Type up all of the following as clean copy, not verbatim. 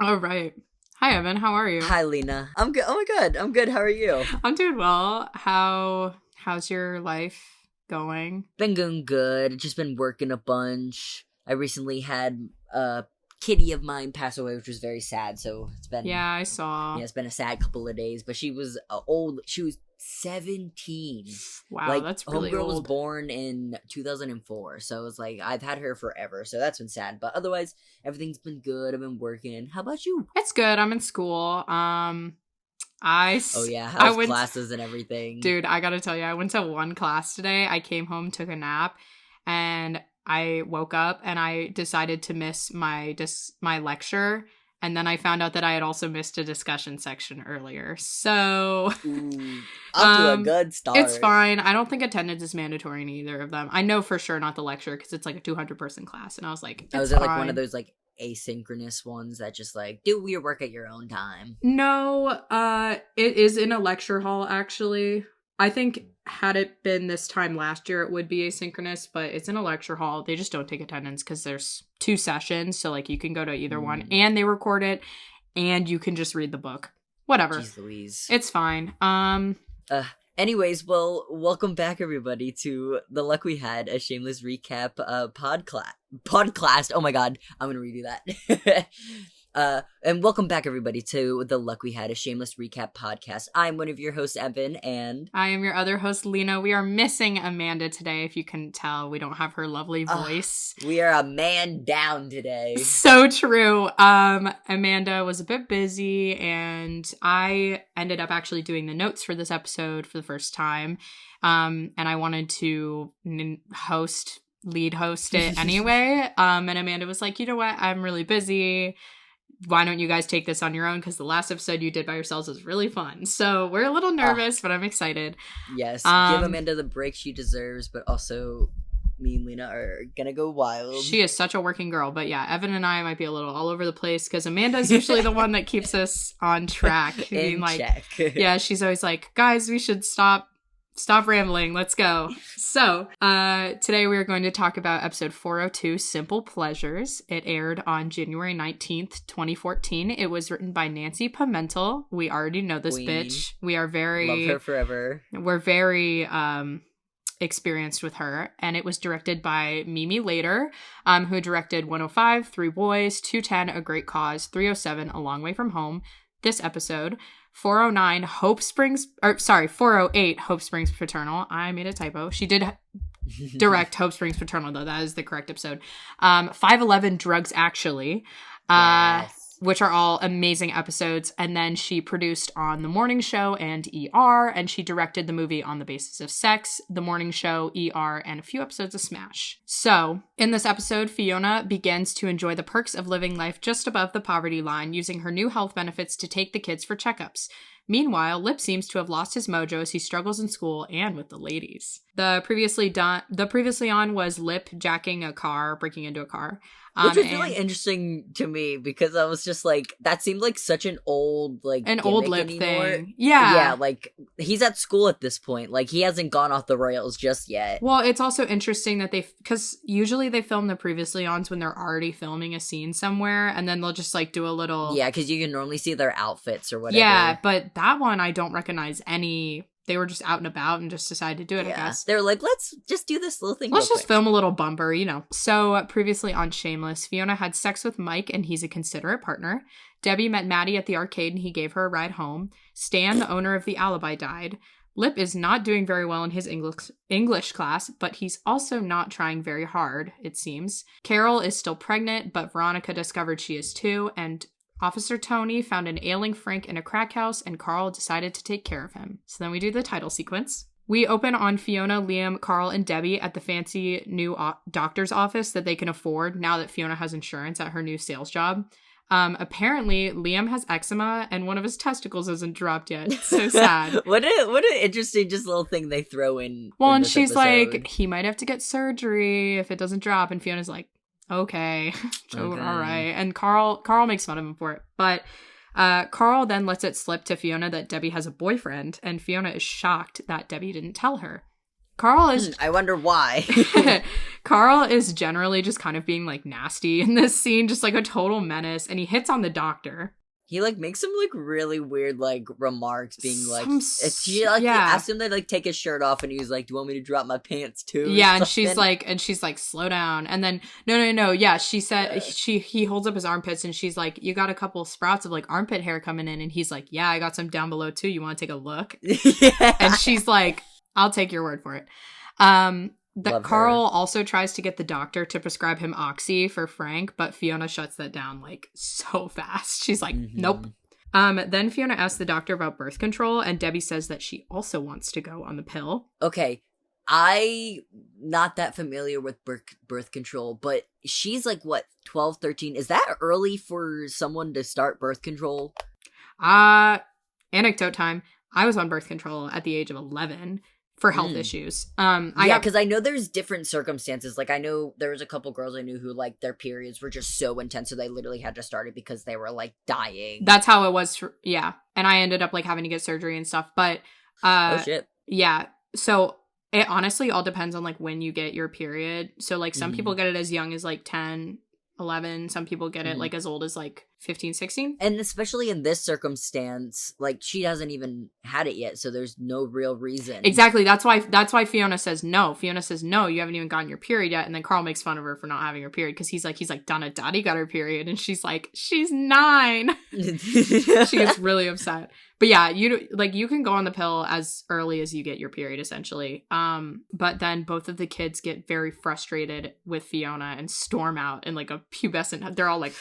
All right. Hi, Evan. How are you? Hi, Lena. I'm good. Oh my god, I'm good. How are you? I'm doing well. How's your life going? Been going good. Just been working a bunch. I recently had a kitty of mine pass away, which was very sad. So it's been Yeah, I saw. yeah, it's been a sad couple of days. But she was old. She was 17. Wow, Like that's really homegirl was old. born in 2004, so it's like I've had her forever. So that's been sad. But otherwise, everything's been good. I've been working. How about you? It's good. I'm in school. I Oh s- yeah, I how's went classes and everything? Dude, I got to tell you, I went to one class today. I came home, took a nap, and I woke up and I decided to miss my lecture. And then I found out that I had also missed a discussion section earlier. So, Ooh, off to a um, good it's start. fine. I don't think attendance is mandatory in either of them. I know for sure not the lecture because it's like a 200-person class. And I was like, Oh, it's is it like one of fine. those like asynchronous ones that just like do your work at your own time? No, it is in a lecture hall actually. I think had it been this time last year, it would be asynchronous, but it's in a lecture hall. They just don't take attendance because there's two sessions, so like you can go to either one, Mm, and they record it, and you can just read the book. Whatever, Jeez Louise. it's fine. Uh, anyways, well, welcome back everybody to the luck we had a shameless recap podcast. Oh my god, I'm gonna redo that. And welcome back everybody to the luck we had a shameless recap podcast. I'm one of your hosts, Evan, and I am your other host, Lena. We are missing Amanda today. If you couldn't tell, we don't have her lovely voice. we are a man down today. So true. Amanda was a bit busy, and I ended up actually doing the notes for this episode for the first time. And I wanted to lead host it anyway. And Amanda was like, you know what? I'm really busy. Why don't you guys take this on your own? Because the last episode you did by yourselves was really fun. So we're a little Ah, nervous, but I'm excited. yes, give Um, Amanda the break she deserves, but also me and Lena are gonna go wild. she is such a working girl, but yeah, Evan and I might be a little all over the place because Amanda's usually the one that keeps us on track. I mean, In like, check. yeah, she's always like, guys, we should stop rambling. Let's go. So, today we are going to talk about episode 402, Simple Pleasures. It aired on January 19th, 2014. It was written by Nancy Pimentel. We already know this Queen. bitch. We are Love her forever. we're very, experienced with her, and it was directed by Mimi Later, who directed 105, Three Boys, 210, A Great Cause, 307, A Long Way from Home, this episode, 409, 408, Hope Springs Paternal. I made a typo. She did direct Hope Springs Paternal, though. That is the correct episode. 511, Drugs Actually. Yes. Which are all amazing episodes. And then she produced on The Morning Show and ER, and she directed the movie On the Basis of Sex, The Morning Show, ER, and a few episodes of Smash. So, in this episode, Fiona begins to enjoy the perks of living life just above the poverty line, using her new health benefits to take the kids for checkups. Meanwhile, Lip seems to have lost his mojo as he struggles in school and with the ladies. The previously on was Lip jacking a car, breaking into a car. Which was really interesting to me because I was just like, that seemed like such an old an gimmick old Lip anymore. thing. Yeah. Yeah, like he's at school at this point. Like he hasn't gone off the rails just yet. Well, it's also interesting that because usually they film the previously ons when they're already filming a scene somewhere, and then they'll just like do a little. Yeah, because you can normally see their outfits or whatever. Yeah, but that one I don't recognize any. They were just out and about and just decided to do it, I guess. They're like, let's just do this little thing. Let's just film a little bumper, you know. So, previously on Shameless, Fiona had sex with Mike, and he's a considerate partner. Debbie met Maddie at the arcade, and he gave her a ride home. Stan, the owner of the Alibi, died. Lip is not doing very well in his English class, but he's also not trying very hard, it seems. Carol is still pregnant, but Veronica discovered she is too, and Officer Tony found an ailing Frank in a crack house, and Carl decided to take care of him. So then we do the title sequence. We open on Fiona, Liam, Carl, and Debbie at the fancy new doctor's office that they can afford now that Fiona has insurance at her new sales job. Apparently, Liam has eczema, and one of his testicles isn't dropped yet. It's so sad. what an interesting just little thing they throw in. Well, in and this she's episode. like, he might have to get surgery if it doesn't drop, and Fiona's like, okay. All right. And Carl makes fun of him for it. But Carl then lets it slip to Fiona that Debbie has a boyfriend, and Fiona is shocked that Debbie didn't tell her. Carl is I wonder why. Carl is generally just kind of being like nasty in this scene, just like a total menace, and he hits on the doctor. He like makes some like really weird like remarks, being like, he yeah. asked him to like take his shirt off, and he was like, "Do you want me to drop my pants too?" Yeah, and she's like, slow down. And then no, yeah, she said he holds up his armpits, and she's like, you got a couple sprouts of like armpit hair coming in, and he's like, yeah, I got some down below too. You want to take a look? Yeah. And she's like, I'll take your word for it. That Carl also tries to get the doctor to prescribe him Oxy for Frank, but Fiona shuts that down like so fast. She's like, nope. Then Fiona asks the doctor about birth control, and Debbie says that she also wants to go on the pill. Okay, I not that familiar with birth control, but she's like, what, 12, 13? Is that early for someone to start birth control? Anecdote time. I was on birth control at the age of 11. For health issues. Because I know there's different circumstances. Like, I know there was a couple girls I knew who, like, their periods were just so intense, so they literally had to start it because they were, like, dying. That's how it was. Yeah. And I ended up, like, having to get surgery and stuff. But, oh, shit. Yeah. So, it honestly all depends on, like, when you get your period. So, like, some people get it as young as, like, 10, 11. Some people get it, like, as old as, like, 15, 16. And especially in this circumstance, like, she hasn't even had it yet, so there's no real reason. Exactly. That's why Fiona says no. Fiona says, no, you haven't even gotten your period yet. And then Carl makes fun of her for not having her period, because he's like, Donna, Daddy got her period. And she's like, she's 9. She gets really upset. But yeah, you can go on the pill as early as you get your period, essentially. But then both of the kids get very frustrated with Fiona and storm out in like a pubescent. They're all like,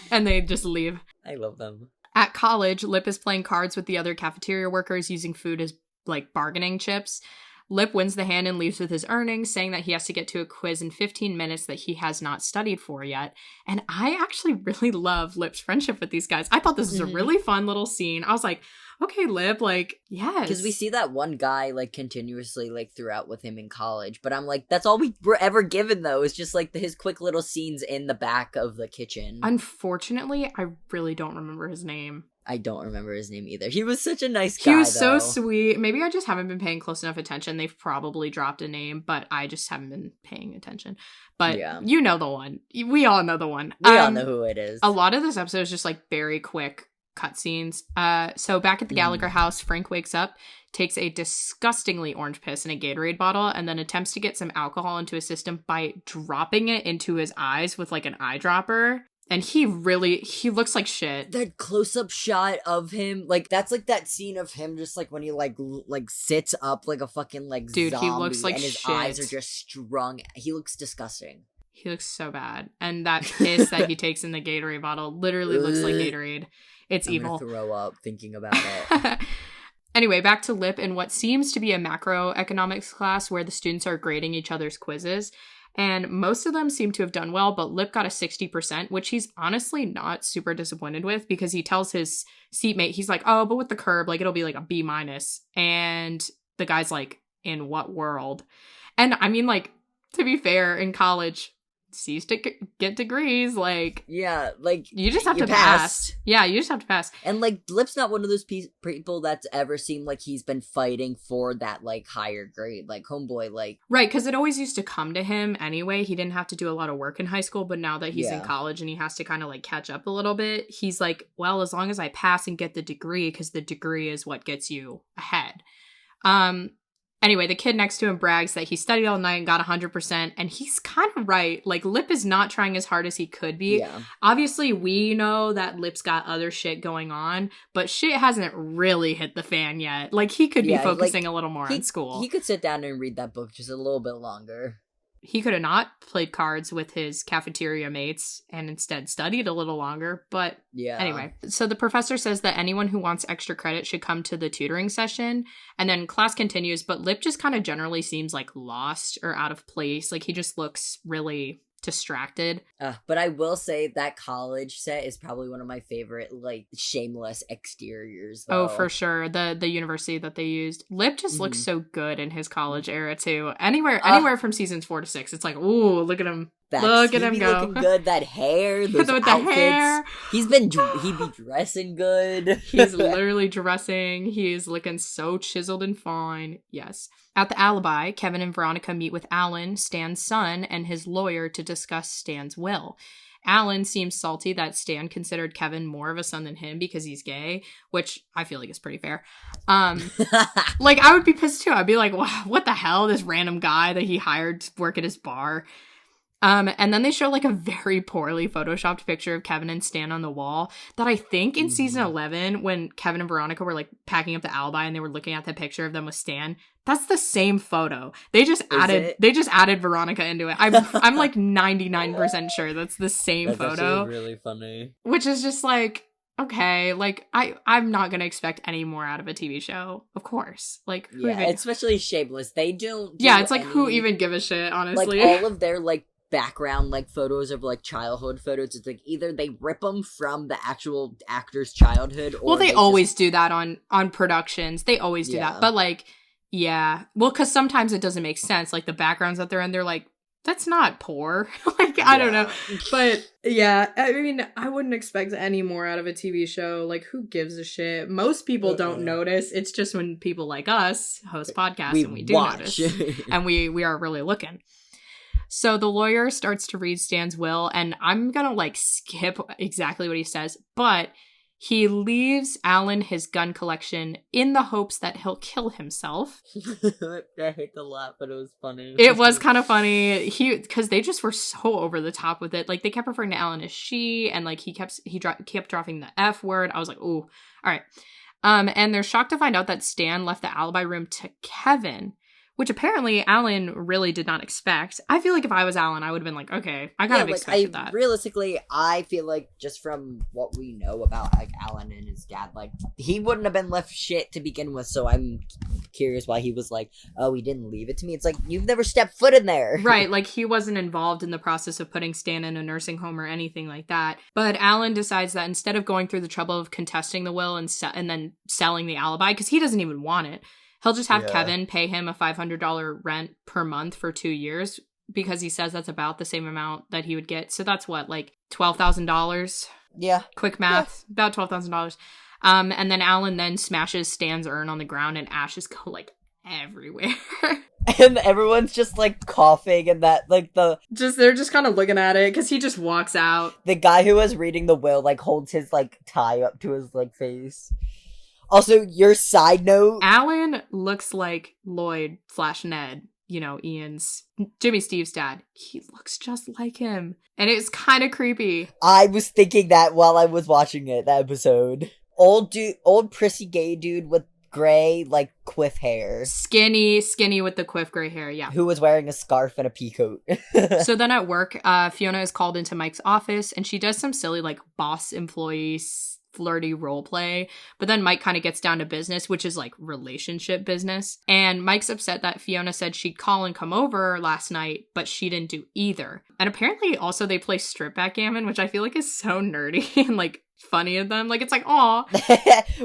and they just leave. I love them. At college, Lip is playing cards with the other cafeteria workers, using food as like bargaining chips. Lip wins the hand and leaves with his earnings, saying that he has to get to a quiz in 15 minutes that he has not studied for yet. And I actually really love Lip's friendship with these guys. I thought this was a really fun little scene. I was like, okay, Lip, like, yes. Because we see that one guy, like, continuously, like, throughout with him in college. But I'm like, that's all we were ever given, though, is just, like, his quick little scenes in the back of the kitchen. Unfortunately, I really don't remember his name. I don't remember his name either. He was such a nice guy, He was so sweet. Maybe I just haven't been paying close enough attention. They've probably dropped a name, but I just haven't been paying attention. But you know the one. We all know the one. We all know who it is. A lot of this episode is just, like, very quick cutscenes. So back at the Gallagher house, Frank wakes up, takes a disgustingly orange piss in a Gatorade bottle, and then attempts to get some alcohol into his system by dropping it into his eyes with, like, an eyedropper. And he looks like shit. That close-up shot of him, like, that's like that scene of him just, like, when he, like sits up like a fucking, like, dude, zombie, he looks like and his shit. eyes are just strung. He looks disgusting. He looks so bad. And that piss that he takes in the Gatorade bottle literally looks like Gatorade. It's evil. I'm gonna throw up thinking about it. Anyway, back to Lip in what seems to be a macroeconomics class where the students are grading each other's quizzes. And most of them seem to have done well, but Lip got a 60%, which he's honestly not super disappointed with, because he tells his seatmate, he's like, oh, but with the curb, like, it'll be like a B-. And the guy's like, in what world? And I mean, like, to be fair, in college, C's to get degrees, like, yeah, like, you just have to pass. Yeah, you just have to pass. And, like, Lip's not one of those people that's ever seemed like he's been fighting for that, like, higher grade, like, homeboy, like, right, because it always used to come to him anyway. He didn't have to do a lot of work in high school, but now that he's in college and he has to kind of, like, catch up a little bit, he's like, well, as long as I pass and get the degree, because the degree is what gets you ahead. Anyway, the kid next to him brags that he studied all night and got 100%, and he's kind of right. Like, Lip is not trying as hard as he could be. Yeah. Obviously, we know that Lip's got other shit going on, but shit hasn't really hit the fan yet. Like, he could be focusing a little more on school. He could sit down and read that book just a little bit longer. He could have not played cards with his cafeteria mates and instead studied a little longer. But anyway, so the professor says that anyone who wants extra credit should come to the tutoring session. And then class continues, but Lip just kind of generally seems like lost or out of place. Like, he just looks really distracted. But I will say that college set is probably one of my favorite, like, shameless exteriors, though. Oh, for sure. The university that they used. Lip just looks so good in his college era, too. Anywhere from seasons 4 to 6, it's like, ooh, look at him. back. Look at He him be go. looking good. That hair, those With outfits. the hair. He be dressing good. He's literally dressing. He's looking so chiseled and fine. Yes. At the alibi, Kevin and Veronica meet with Alan, Stan's son, and his lawyer to discuss Stan's will. Alan seems salty that Stan considered Kevin more of a son than him because he's gay, which I feel like is pretty fair. Like, I would be pissed too. I'd be like, wow, what the hell? This random guy that he hired to work at his bar. And then they show like a very poorly photoshopped picture of Kevin and Stan on the wall that I think in season 11, when Kevin and Veronica were like packing up the alibi and they were looking at the picture of them with Stan, that's the same photo. They just added Veronica into it. I'm like 99% sure that's the same that's photo. Actually really funny. Which is just like, okay, like I'm not gonna expect any more out of a TV show, of course. Like, who especially Shameless. They don't. It's like, who even give a shit, honestly? Like, all of their like background like photos of like childhood photos, it's like either they rip them from the actual actor's childhood, or they always do that on productions. They always do that, but like, yeah, well, because sometimes it doesn't make sense. Like the backgrounds that they're in, they're like, that's not poor. Like, I don't know. But yeah, I mean, I wouldn't expect any more out of a TV show. Like, who gives a shit? Most people don't notice. It's just when people like us host podcasts and we do notice. And we are really looking. So the lawyer starts to read Stan's will, and I'm gonna like skip exactly what he says, but he leaves Alan his gun collection in the hopes that he'll kill himself. I hate to laugh, but it was funny. It was kind of funny. Because they just were so over the top with it. Like, they kept referring to Alan as she, and like he kept dropping the F word. I was like, ooh, all right. And they're shocked to find out that Stan left the alibi room to Kevin, which apparently Alan really did not expect. I feel like if I was Alan, I would have been like, okay, I kind of expected that. Realistically, I feel like just from what we know about like Alan and his dad, like he wouldn't have been left shit to begin with. So I'm curious why he was like, oh, he didn't leave it to me. It's like, you've never stepped foot in there. Right, like he wasn't involved in the process of putting Stan in a nursing home or anything like that. But Alan decides that instead of going through the trouble of contesting the will and then selling the alibi, because he doesn't even want it, he'll just have Kevin pay him a $500 rent per month for 2 years, because he says that's about the same amount that he would get. So that's what, like $12,000? Yeah. Quick math. Yeah. About $12,000. And then Alan then smashes Stan's urn on the ground and ashes go like everywhere. And everyone's just like coughing, and that like they're just kind of looking at it because he just walks out. The guy who was reading the will like holds his like tie up to his like face. Also, your side note, Alan looks like Lloyd / Ned, Jimmy Steve's dad. He looks just like him. And it's kind of creepy. I was thinking that while I was watching that episode. Old prissy gay dude with gray, like, quiff hair. Skinny with the quiff gray hair, yeah. Who was wearing a scarf and a peacoat. So then at work, Fiona is called into Mike's office, and she does some silly, like, boss employee flirty role play, but then Mike kind of gets down to business, which is like relationship business. And Mike's upset that Fiona said she'd call and come over last night, but she didn't do either. And apparently also they play strip backgammon, which I feel like is so nerdy and like funny of them. Like, it's like, aw.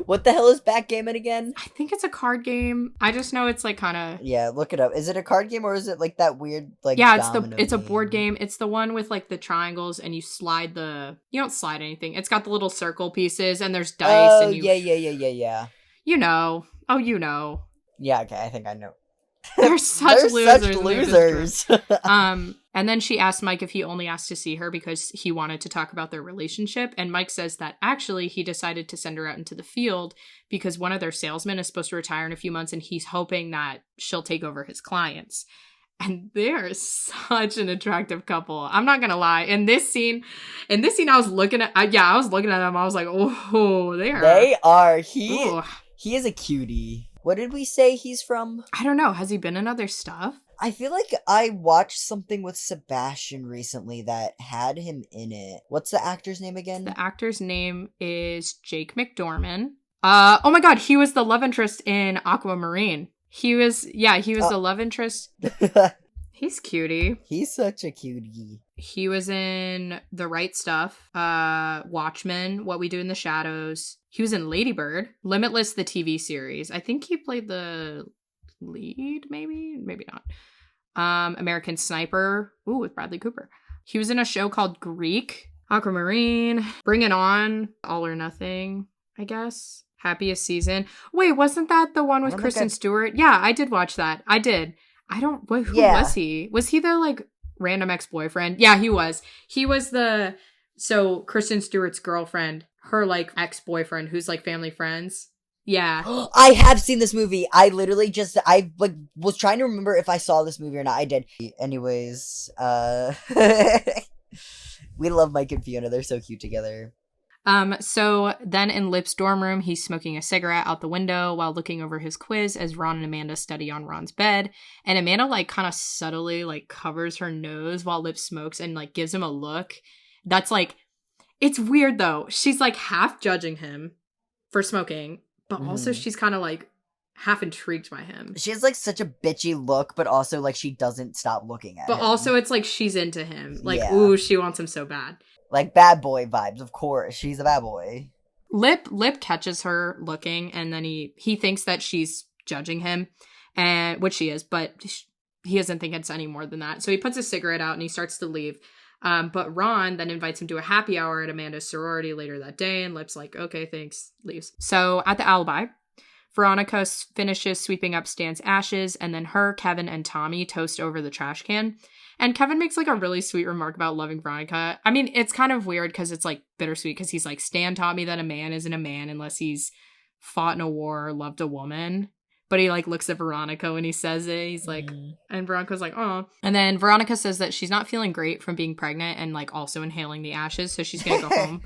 What the hell is backgammon again? I think it's a card game. I just know it's like kind of... Yeah, look it up. Is it a card game, or is it like that weird like it's a board game. It's the one with like the triangles, and you don't slide anything. It's got the little circle pieces, and there's dice. And yeah. You know. Oh, you know. Yeah, okay, I think I know. They're such losers. And then she asked Mike if he only asked to see her because he wanted to talk about their relationship. And Mike says that actually he decided to send her out into the field because one of their salesmen is supposed to retire in a few months, and he's hoping that she'll take over his clients. And they are such an attractive couple. I'm not gonna lie. In this scene, I was looking at them. I was like, oh, they are. He is a cutie. What did we say he's from? I don't know. Has he been in other stuff? I feel like I watched something with Sebastian recently that had him in it. What's the actor's name again? The actor's name is Jake McDorman. Oh my god, he was the love interest in Aquamarine. He was the love interest. He's cutie. He's such a cutie. He was in The Right Stuff, Watchmen, What We Do in the Shadows. He was in Lady Bird, Limitless, the TV series. I think he played the lead, maybe not. American Sniper, with Bradley Cooper. He was in a show called Greek, Aquamarine, Bring It On, All or Nothing, I guess. Happiest Season. Wait, wasn't that the one with Kristen Stewart? Yeah, I did watch that. I did. Who was he? Was he the, like, random ex-boyfriend? Yeah, he was. He was so Kristen Stewart's girlfriend, her, like, ex-boyfriend who's, like, family friends. Yeah. I have seen this movie. I literally was trying to remember if I saw this movie or not. I did. Anyways, we love Mike and Fiona. They're so cute together. So then in Lip's dorm room, he's smoking a cigarette out the window while looking over his quiz as Ron and Amanda study on Ron's bed. And Amanda, like, kind of subtly, like, covers her nose while Lip smokes and, like, gives him a look. That's, like, it's weird, though. She's, like, half judging him for smoking, but also she's kind of, like, half intrigued by him. She has, like, such a bitchy look, but also, like, she doesn't stop looking at him. But also it's, like, she's into him. Like, ooh, she wants him so bad. Like, bad boy vibes, of course. She's a bad boy. Lip catches her looking, and then he thinks that she's judging him, and which she is, but he doesn't think it's any more than that. So he puts his cigarette out, and he starts to leave. But Ron then invites him to a happy hour at Amanda's sorority later that day, and Lip's like, okay, thanks, leaves. So at the Alibi, Veronica finishes sweeping up Stan's ashes, and then her, Kevin, and Tommy toast over the trash can. And Kevin makes, like, a really sweet remark about loving Veronica. I mean, it's kind of weird because it's, like, bittersweet because he's like, Stan taught me that a man isn't a man unless he's fought in a war or loved a woman. But he, like, looks at Veronica when he says it. He's like, and Veronica's like, oh. And then Veronica says that she's not feeling great from being pregnant and, like, also inhaling the ashes. So she's going to go home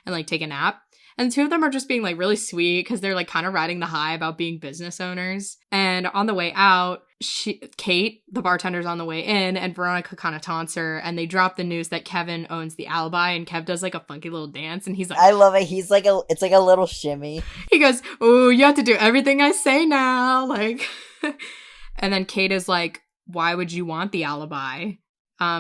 and, like, take a nap. And the two of them are just being, like, really sweet because they're, like, kind of riding the high about being business owners. And on the way out, Kate, the bartender's on the way in, and Veronica kind of taunts her, and they drop the news that Kevin owns the Alibi, and Kev does, like, a funky little dance, and he's like... I love it. He's like it's like a little shimmy. He goes, oh, you have to do everything I say now, like... And then Kate is like, why would you want the Alibi?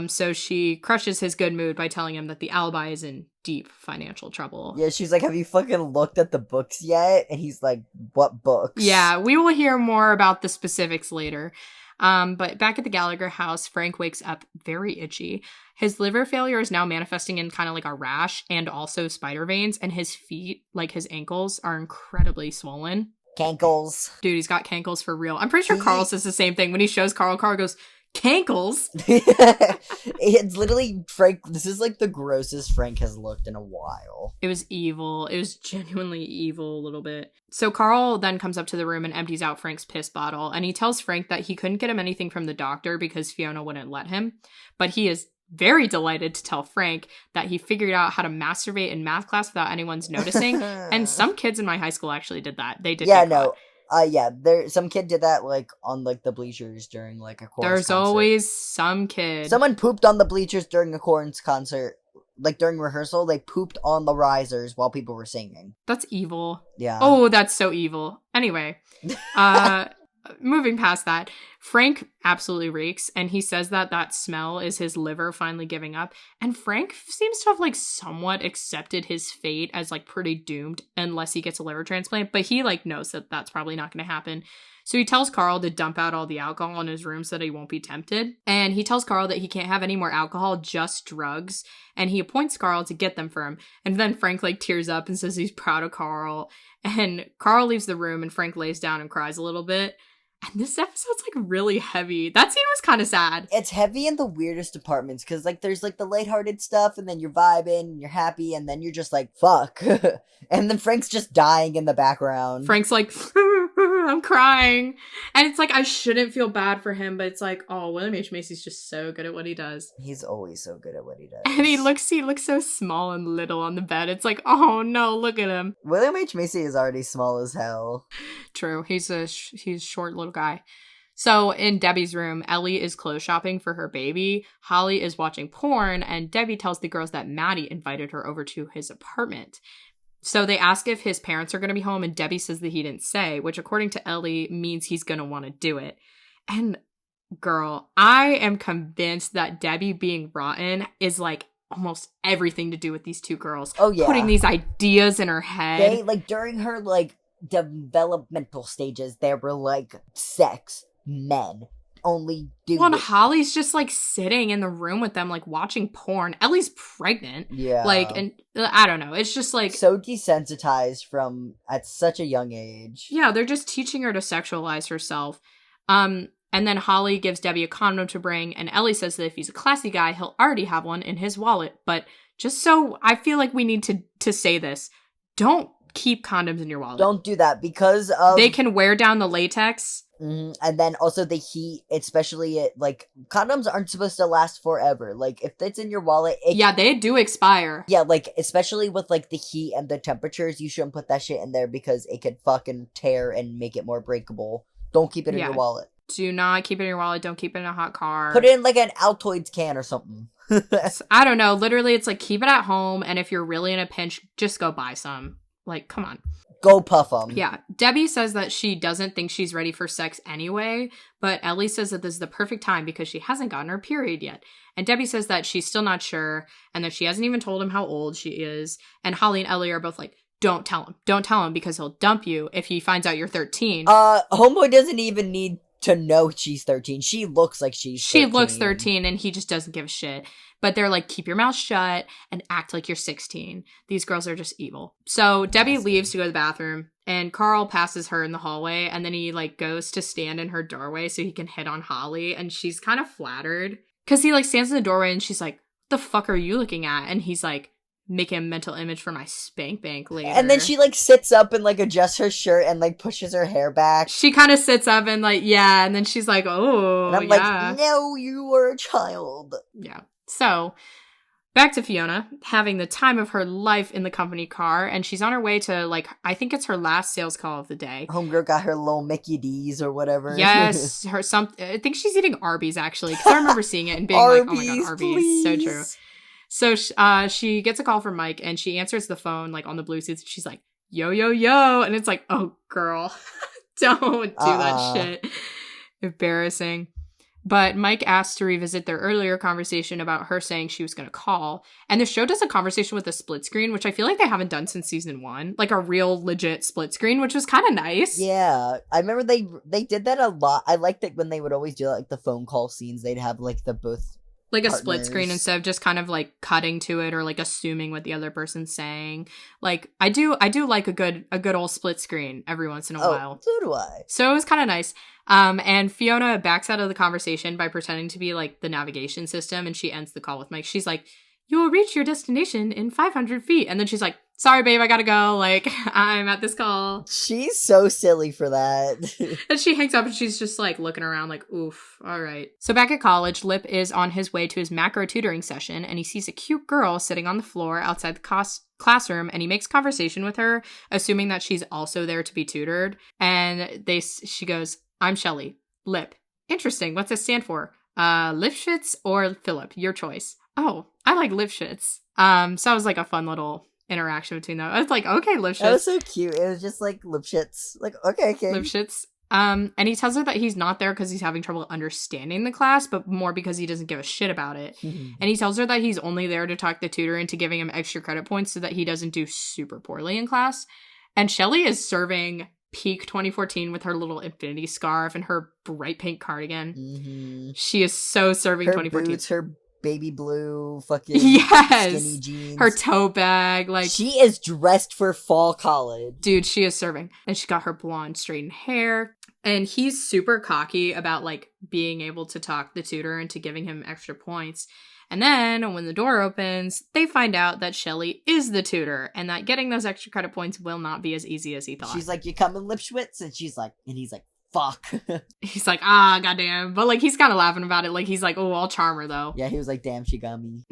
So she crushes his good mood by telling him that the Alibi is in deep financial trouble. Yeah, she's like, have you fucking looked at the books yet? And he's like, what books? Yeah, we will hear more about the specifics later. But back at the Gallagher house, Frank wakes up very itchy. His liver failure is now manifesting in kind of like a rash and also spider veins, and his feet, like his ankles, are incredibly swollen. Cankles. Dude, he's got cankles for real. I'm pretty sure Carl says the same thing. When he shows Carl goes, cankles? It's literally Frank. This is like the grossest Frank has looked in a while. It was evil. It was genuinely evil a little bit. So Carl then comes up to the room and empties out Frank's piss bottle, and he tells Frank that he couldn't get him anything from the doctor because Fiona wouldn't let him. But he is very delighted to tell Frank that he figured out how to masturbate in math class without anyone's noticing. And some kids in my high school actually did that. They did. Yeah, no. Some kid did that, like, on, like, the bleachers during, like, a chorus There's concert. always some kid. Someone pooped on the bleachers during a chorus concert. Like, during rehearsal, they pooped on the risers while people were singing. That's evil. Yeah. Oh, that's so evil. Anyway, moving past that, Frank absolutely reeks, and he says that smell is his liver finally giving up. And Frank seems to have, like, somewhat accepted his fate as, like, pretty doomed unless he gets a liver transplant, but he, like, knows that that's probably not going to happen. So he tells Carl to dump out all the alcohol in his room so that he won't be tempted. And he tells Carl that he can't have any more alcohol, just drugs. And he appoints Carl to get them for him. And then Frank, like, tears up and says he's proud of Carl. And Carl leaves the room and Frank lays down and cries a little bit. And this episode's, like, really heavy. That scene was kind of sad. It's heavy in the weirdest departments, because, like, there's, like, the lighthearted stuff, and then you're vibing, and you're happy, and then you're just like, fuck. And then Frank's just dying in the background. Frank's like, I'm crying. And it's like, I shouldn't feel bad for him, but it's like, oh, William H. Macy's just so good at what he does. He's always so good at what he does. And he looks so small and little on the bed. It's like, oh no, look at him. William H. Macy is already small as hell. True. He's a short little guy. So in Debbie's room, Ellie is clothes shopping for her baby. Holly is watching porn, and Debbie tells the girls that Maddie invited her over to his apartment. So they ask if his parents are going to be home, and Debbie says that he didn't say, which according to Ellie means he's going to want to do it. And girl, I am convinced that Debbie being rotten is like almost everything to do with these two girls. Oh yeah. Putting these ideas in her head. They, like, during her, like, developmental stages, they were like, sex, men, only do Well, and it. Holly's just, like, sitting in the room with them, like, watching porn. Ellie's pregnant. Yeah. Like, and I don't know. It's just, like... So desensitized from at such a young age. Yeah, they're just teaching her to sexualize herself. And then Holly gives Debbie a condom to bring, and Ellie says that if he's a classy guy, he'll already have one in his wallet. But just so I feel like we need to say this, don't keep condoms in your wallet. Don't do that because of... They can wear down the latex. And then also the heat, especially like condoms aren't supposed to last forever. Like if it's in your wallet, yeah, they do expire. Yeah, like especially with like the heat and the temperatures, you shouldn't put that shit in there because it could fucking tear and make it more breakable. Don't keep it in your wallet. Do not keep it in your wallet. Don't keep it in a hot car. Put it in like an Altoids can or something. I don't know. Literally, it's like keep it at home, and if you're really in a pinch, just go buy some. Like, come on. Go puff them. Yeah. Debbie says that she doesn't think she's ready for sex anyway, but Ellie says that this is the perfect time because she hasn't gotten her period yet. And Debbie says that she's still not sure and that she hasn't even told him how old she is. And Holly and Ellie are both like, don't tell him. Don't tell him because he'll dump you if he finds out you're 13. Homeboy doesn't even need to know she's 13. She looks like she's 13. She looks 13 and he just doesn't give a shit. But they're like, keep your mouth shut and act like you're 16. These girls are just evil. So Debbie leaves to go to the bathroom and Carl passes her in the hallway and then he like goes to stand in her doorway so he can hit on Holly and she's kind of flattered because he like stands in the doorway and she's like, what the fuck are you looking at? And he's like, making a mental image for my spank bank later. And then she like sits up and like adjusts her shirt and like pushes her hair back. She kind of sits up and like, yeah. And then she's like, oh, and I'm like, no, you were a child. Yeah. So back to Fiona having the time of her life in the company car. And she's on her way to like, I think it's her last sales call of the day. Homegirl got her little Mickey D's or whatever. Yes. I think she's eating Arby's actually. Because I remember seeing it and being like, oh my God, Arby's. Please. So true. So she gets a call from Mike and she answers the phone like on the Bluetooth. She's like, yo, yo, yo. And it's like, oh, girl, don't do that shit. Embarrassing. But Mike asked to revisit their earlier conversation about her saying she was going to call. And the show does a conversation with a split screen, which I feel like they haven't done since season 1. Like a real legit split screen, which was kind of nice. Yeah. I remember they did that a lot. I liked it when they would always do like the phone call scenes. They'd have like the both like a partners. split screen instead of just kind of like cutting to it or like assuming what the other person's saying. Like I do like a good old split screen every once in a while. So do I. So it was kind of nice. And Fiona backs out of the conversation by pretending to be like the navigation system and she ends the call with Mike. She's like, you will reach your destination in 500 feet. And then she's like, sorry, babe, I gotta go. Like, I'm at this call. She's so silly for that. And she hangs up and she's just like looking around like, oof, all right. So back at college, Lip is on his way to his macro tutoring session and he sees a cute girl sitting on the floor outside the classroom and he makes conversation with her, assuming that she's also there to be tutored. And she goes, I'm Shelly. Lip. Interesting. What's it stand for? Lipschitz or Philip? Your choice. Oh, I like Lipschitz. So that was like a fun little interaction between them. I was like, okay, Lipschitz. That was so cute. It was just like Lipschitz. Like, okay. Lipschitz. And he tells her that he's not there because he's having trouble understanding the class, but more because he doesn't give a shit about it. And he tells her that he's only there to talk the tutor into giving him extra credit points so that he doesn't do super poorly in class. And Shelly is serving peak 2014 with her little infinity scarf and her bright pink cardigan. She is so serving her 2014. Boots, her baby blue fucking skinny jeans. Her tote bag. Like she is dressed for fall college. Dude, she is serving. And she got her blonde straightened hair. And he's super cocky about like being able to talk the tutor into giving him extra points. And then when the door opens, they find out that Shelly is the tutor and that getting those extra credit points will not be as easy as he thought. She's like, you come in Lipschitz? And he's like, fuck. He's like, goddamn. But like, he's kind of laughing about it. Like, he's like, oh, I'll charm her though. Yeah, he was like, damn, she got me.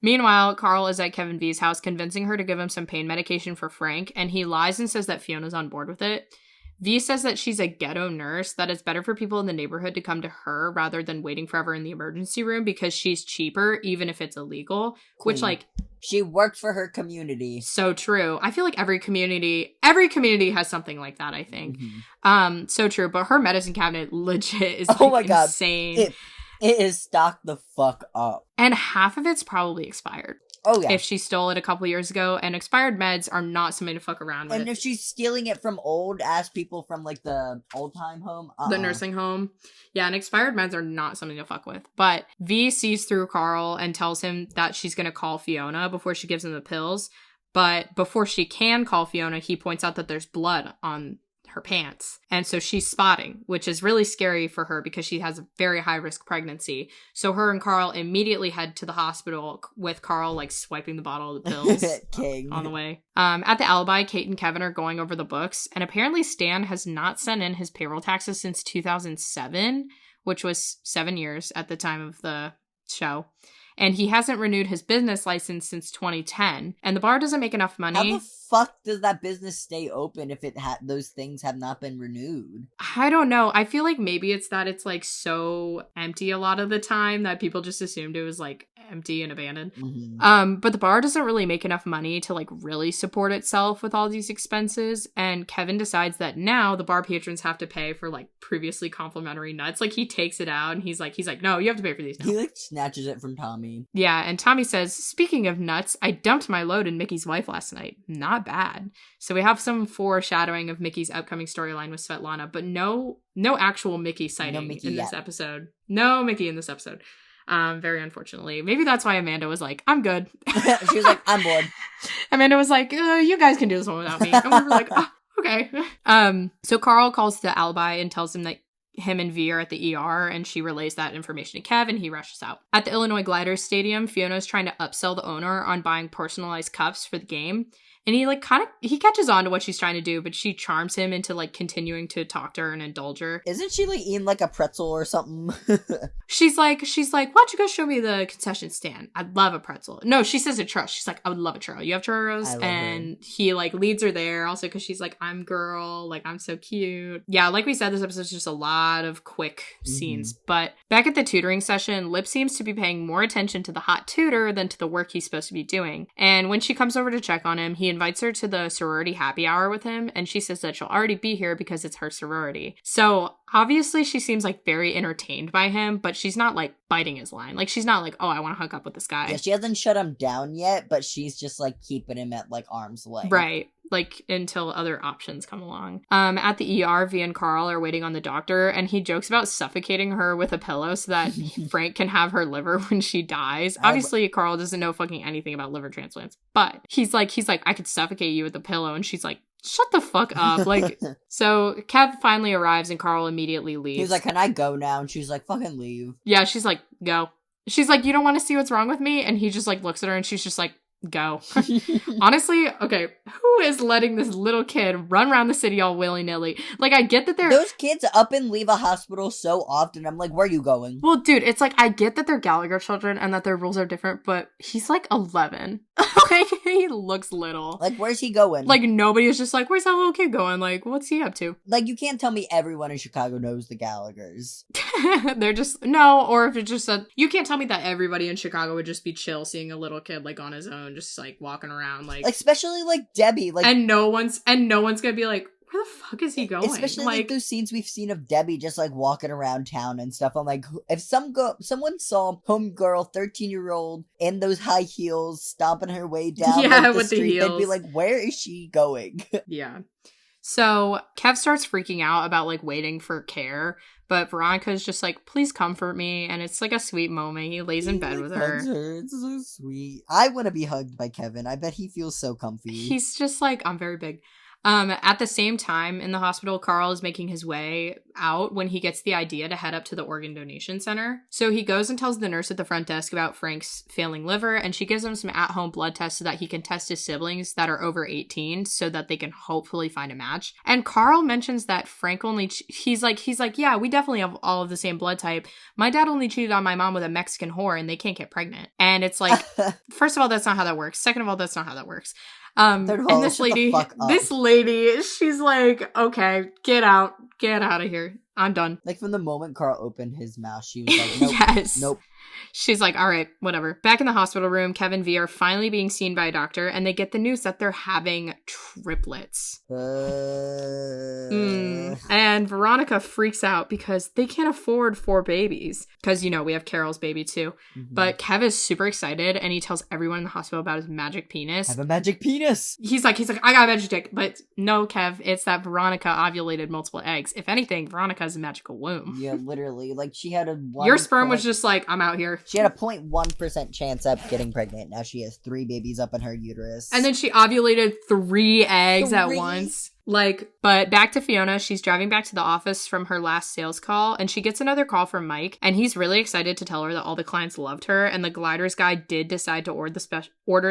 Meanwhile, Carl is at Kev and V's house convincing her to give him some pain medication for Frank. And he lies and says that Fiona's on board with it. V says that she's a ghetto nurse, that it's better for people in the neighborhood to come to her rather than waiting forever in the emergency room because she's cheaper, even if it's illegal. Queen. Which, like... She worked for her community. So true. I feel like every community has something like that, I think. So true. But her medicine cabinet legit is insane. It is stocked the fuck up. And half of it's probably expired. Oh, yeah. If she stole it a couple years ago, and expired meds are not something to fuck around with. And if she's stealing it from old-ass people from, like, the old-time home, the nursing home. Yeah, and expired meds are not something to fuck with. But V sees through Carl and tells him that she's going to call Fiona before she gives him the pills. But before she can call Fiona, he points out that there's blood on her pants. And so she's spotting, which is really scary for her because she has a very high risk pregnancy. So her and Carl immediately head to the hospital with Carl like swiping the bottle of the pills on the way. At the alibi, Kate and Kevin are going over the books, and apparently Stan has not sent in his payroll taxes since 2007, which was 7 years at the time of the show. And he hasn't renewed his business license since 2010. And the bar doesn't make enough money. How the fuck does that business stay open if those things have not been renewed? I don't know. I feel like maybe it's that it's like so empty a lot of the time that people just assumed it was like empty and abandoned. Mm-hmm. But the bar doesn't really make enough money to like really support itself with all these expenses. And Kevin decides that now the bar patrons have to pay for like previously complimentary nuts. Like he takes it out and he's like, no, you have to pay for these now. He like snatches it from Tommy. Yeah, and Tommy says, speaking of nuts, I dumped my load in Mickey's wife last night. Not bad. So we have some foreshadowing of Mickey's upcoming storyline with Svetlana, but no actual Mickey sighting in this episode. No Mickey in this episode. Very unfortunately. Maybe that's why Amanda was like, I'm good. She was like, I'm bored. Amanda was like, you guys can do this one without me. And we were like, oh, okay. So Carl calls the alibi and tells him that him and V are at the ER, and she relays that information to Kev, and he rushes out. At the Illinois Gliders Stadium, Fiona's trying to upsell the owner on buying personalized cups for the game. And he like he catches on to what she's trying to do, but she charms him into like continuing to talk to her and indulge her. Isn't she like eating like a pretzel or something? she's like, why don't you go show me the concession stand? I'd love a pretzel. No, she says a churro. She's like, I would love a churro. You have churros? And he like leads her there also because she's like, I'm girl, like I'm so cute. Yeah, like we said, this episode's just a lot of quick scenes. But back at the tutoring session, Lip seems to be paying more attention to the hot tutor than to the work he's supposed to be doing. And when she comes over to check on him, he invites her to the sorority happy hour with him, and she says that she'll already be here because it's her sorority. So obviously she seems like very entertained by him, but she's not like biting his line. Like she's not like, oh, I want to hook up with this guy. Yeah, she hasn't shut him down yet, but she's just like keeping him at like arm's length. Right. Like until other options come along. At the ER, V and Carl are waiting on the doctor, and he jokes about suffocating her with a pillow so that Frank can have her liver when she dies. Obviously, Carl doesn't know fucking anything about liver transplants, but he's like, I could suffocate you with a pillow, and she's like, shut the fuck up. Like, so Kev finally arrives, and Carl immediately leaves. He's like, can I go now? And she's like, fucking leave. Yeah, she's like, go. She's like, you don't want to see what's wrong with me? And he just like looks at her, and she's just like, go. Honestly, okay, who is letting this little kid run around the city all willy-nilly? Like, I get that those kids up and leave a hospital so often. I'm like, where are you going? Well, dude, it's like, I get that they're Gallagher children and that their rules are different, but he's like 11. Like, he looks little. Like, where's he going? Like, nobody is just like, where's that little kid going? Like, what's he up to? Like, you can't tell me everyone in Chicago knows the Gallaghers. They're just, no, or if it's just you can't tell me that everybody in Chicago would just be chill seeing a little kid, like, on his own, just, like, walking around, like... Especially, like, Debbie, like... And no one's gonna be like, where the fuck is he going? Especially, like, those scenes we've seen of Debbie just, like, walking around town and stuff. I'm like, if someone saw homegirl, 13-year-old, in those high heels, stomping her way down like, the street, they'd be like, where is she going? Yeah. So, Kev starts freaking out about, like, waiting for care, but Veronica's just like, please comfort me, and it's, like, a sweet moment. He lays in bed with her. It's so sweet. I want to be hugged by Kevin. I bet he feels so comfy. He's just like, I'm very big. At the same time, in the hospital, Carl is making his way out when he gets the idea to head up to the organ donation center. So he goes and tells the nurse at the front desk about Frank's failing liver, and she gives him some at-home blood tests so that he can test his siblings that are over 18 so that they can hopefully find a match. And Carl mentions that Frank only, he's like, yeah, we definitely have all of the same blood type. My dad only cheated on my mom with a Mexican whore and they can't get pregnant. And it's like, first of all, that's not how that works. Second of all, that's not how that works. Third of all, and this lady, she's like, okay, get out of here. I'm done. Like, from the moment Carl opened his mouth, she was like, nope, yes. nope. She's like, all right, whatever. Back in the hospital room, Kev and V are finally being seen by a doctor, and they get the news that they're having triplets. And Veronica freaks out because they can't afford 4 babies. Because, we have Carol's baby too. Mm-hmm. But Kev is super excited, and he tells everyone in the hospital about his magic penis. I have a magic penis! He's like, I got a magic dick. But no, Kev, it's that Veronica ovulated multiple eggs. If anything, Veronica has a magical womb. Yeah, literally. Like, she had a... Your sperm was just like, I'm out here. She had a 0.1% chance of getting pregnant. Now she has 3 babies up in her uterus. And then she ovulated 3 eggs at once. But back to Fiona, she's driving back to the office from her last sales call, and she gets another call from Mike, and he's really excited to tell her that all the clients loved her, and the gliders guy did decide to order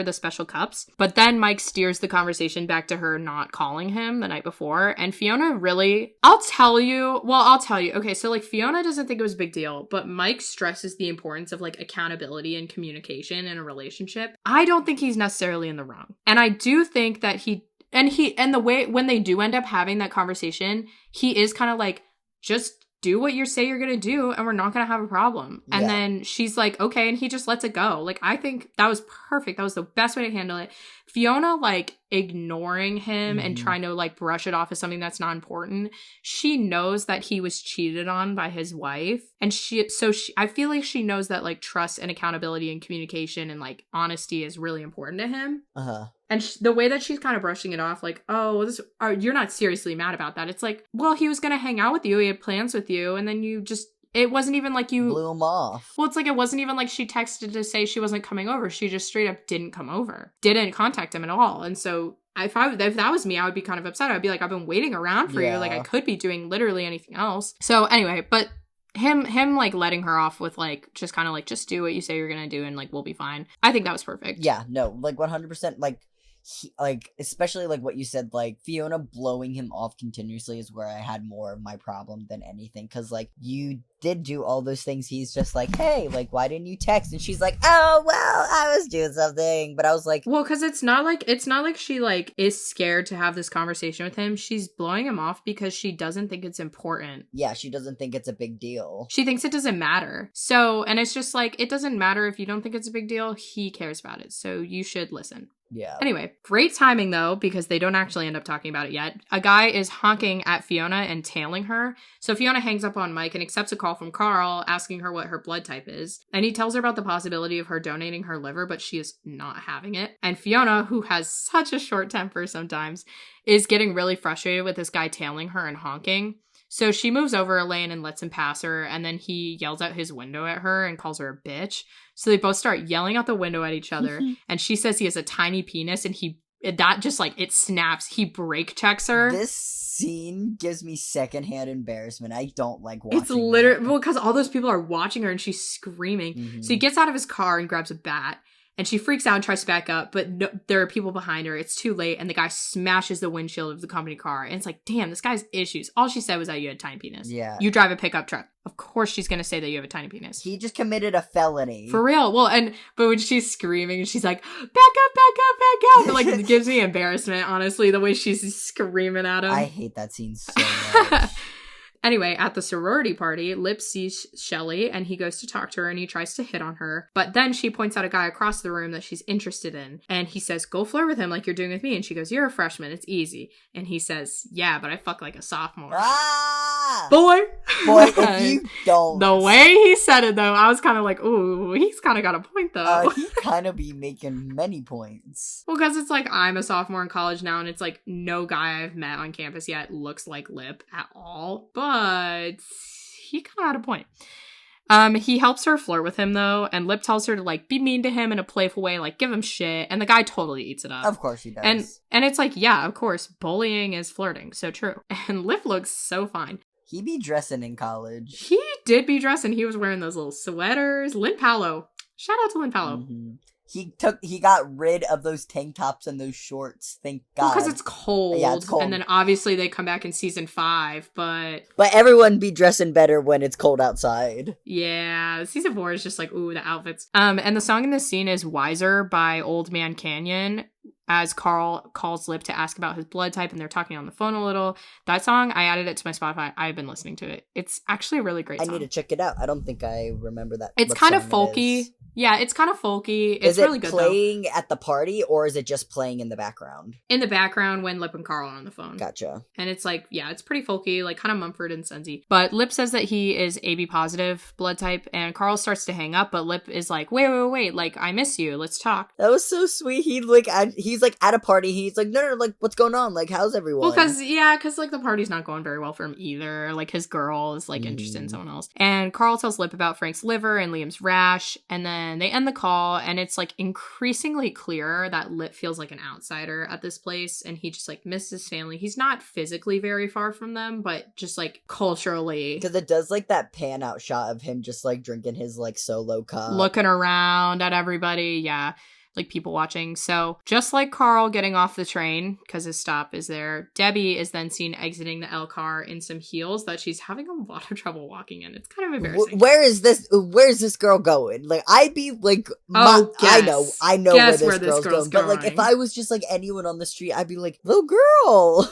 the special cups. But then Mike steers the conversation back to her not calling him the night before, and Fiona really, I'll tell you. Okay, so Fiona doesn't think it was a big deal, but Mike stresses the importance of accountability and communication in a relationship. I don't think he's necessarily in the wrong. And I do think that and the way when they do end up having that conversation, he is kind of just do what you say you're gonna do and we're not gonna have a problem. And then she's like, okay, and he just lets it go. I think that was perfect. That was the best way to handle it. Fiona ignoring him and trying to brush it off as something that's not important. She knows that he was cheated on by his wife, and I feel like she knows that trust and accountability and communication and honesty is really important to him. And the way that she's kind of brushing it off, you're not seriously mad about that. It's well, he was gonna hang out with you, he had plans with you, and then you just. It wasn't even you blew him off. Well, it's it wasn't even she texted to say she wasn't coming over. She just straight up didn't come over. Didn't contact him at all. And so if that was me, I would be kind of upset. I'd be I've been waiting around for you. I could be doing literally anything else. So anyway, but him letting her off with just kind of just do what you say you're gonna do and we'll be fine. I think that was perfect. Yeah, no, 100%. Especially what you said, Fiona blowing him off continuously is where I had more of my problem than anything, because you did do all those things. He's just hey, why didn't you text? And she's oh well, I was doing something. But I was well, because it's not like she is scared to have this conversation with him. She's blowing him off because she doesn't think it's important. Yeah, she doesn't think it's a big deal. She thinks it doesn't matter. So, and it's just it doesn't matter if you don't think it's a big deal. He cares about it, so you should listen. Yeah. Anyway, great timing though, because they don't actually end up talking about it yet. A guy is honking at Fiona and tailing her. So Fiona hangs up on Mike and accepts a call from Carl asking her what her blood type is. And he tells her about the possibility of her donating her liver, but she is not having it. And Fiona, who has such a short temper sometimes, is getting really frustrated with this guy tailing her and honking. So she moves over a lane and lets him pass her, and then he yells out his window at her and calls her a bitch. So they both start yelling out the window at each other, and she says he has a tiny penis, and it snaps. He brake checks her. This scene gives me secondhand embarrassment. I don't like watching It's literally, well, because all those people are watching her, and she's screaming. So he gets out of his car and grabs a bat. And she freaks out and tries to back up, but no, there are people behind her. It's too late, and the guy smashes the windshield of the company car. And it's damn, this guy's issues. All she said was that you had a tiny penis. Yeah. You drive a pickup truck. Of course she's going to say that you have a tiny penis. He just committed a felony. For real. Well, but when she's screaming, and she's back up. It gives me embarrassment, honestly, the way she's screaming at him. I hate that scene so much. Anyway, at the sorority party, Lip sees Shelly, and he goes to talk to her, and he tries to hit on her. But then she points out a guy across the room that she's interested in. And he says, go flirt with him like you're doing with me. And she goes, you're a freshman. It's easy. And he says, yeah, but I fuck like a sophomore. Ah! Boy, if you don't. The way he said it, though, I was kind of ooh, he's kind of got a point, though. He kind of be making many points. Well, because it's I'm a sophomore in college now, and it's no guy I've met on campus yet looks like Lip at all. But he kind of had a point. He helps her flirt with him, though, and Lip tells her to, be mean to him in a playful way, give him shit, and the guy totally eats it up. Of course he does. And it's yeah, of course, bullying is flirting, so true. And Lip looks so fine. He be dressing in college. He did be dressing. He was wearing those little sweaters. Lynn Paolo. Shout out to Lynn Paolo. Mm-hmm. He got rid of those tank tops and those shorts, thank God. Because it's cold. Yeah, it's cold. And then obviously they come back in season 5, but everyone be dressing better when it's cold outside. Yeah, season 4 is just ooh, the outfits. And the song in this scene is Wiser by Old Man Canyon. as Carl calls Lip to ask about his blood type and they're talking on the phone a little. That song, I added it to my Spotify. I've been listening to it. It's actually a really great song. I need to check it out. I don't think I remember that. It's kind of folky. Yeah, it's kind of folky. It's really good, though. Is it playing at the party, or is it just playing in the background? In the background when Lip and Carl are on the phone. Gotcha. And it's like, yeah, it's pretty folky, like kind of Mumford and Sonsy. But Lip says that he is AB positive blood type, and Carl starts to hang up, but Lip is like, wait, like, I miss you. Let's talk. That was so sweet. He's like at a party. He's like, no, like, what's going on? Like, how's everyone? Well, because like the party's not going very well for him either. Like his girl is like interested in someone else. And Carl tells Lip about Frank's liver and Liam's rash, and then they end the call. And it's like increasingly clear that Lip feels like an outsider at this place, and he just like misses his family. He's not physically very far from them, but just like culturally, because it does like that pan out shot of him just like drinking his like solo cup, looking around at everybody. Yeah, like people watching. So just like Carl getting off the train because his stop is there, Debbie is then seen exiting the L car in some heels that she's having a lot of trouble walking in. It's kind of embarrassing. Where's this girl going? Like, I'd be like, I know where this girl's going. But like, if I was just like anyone on the street, I'd be like, little girl,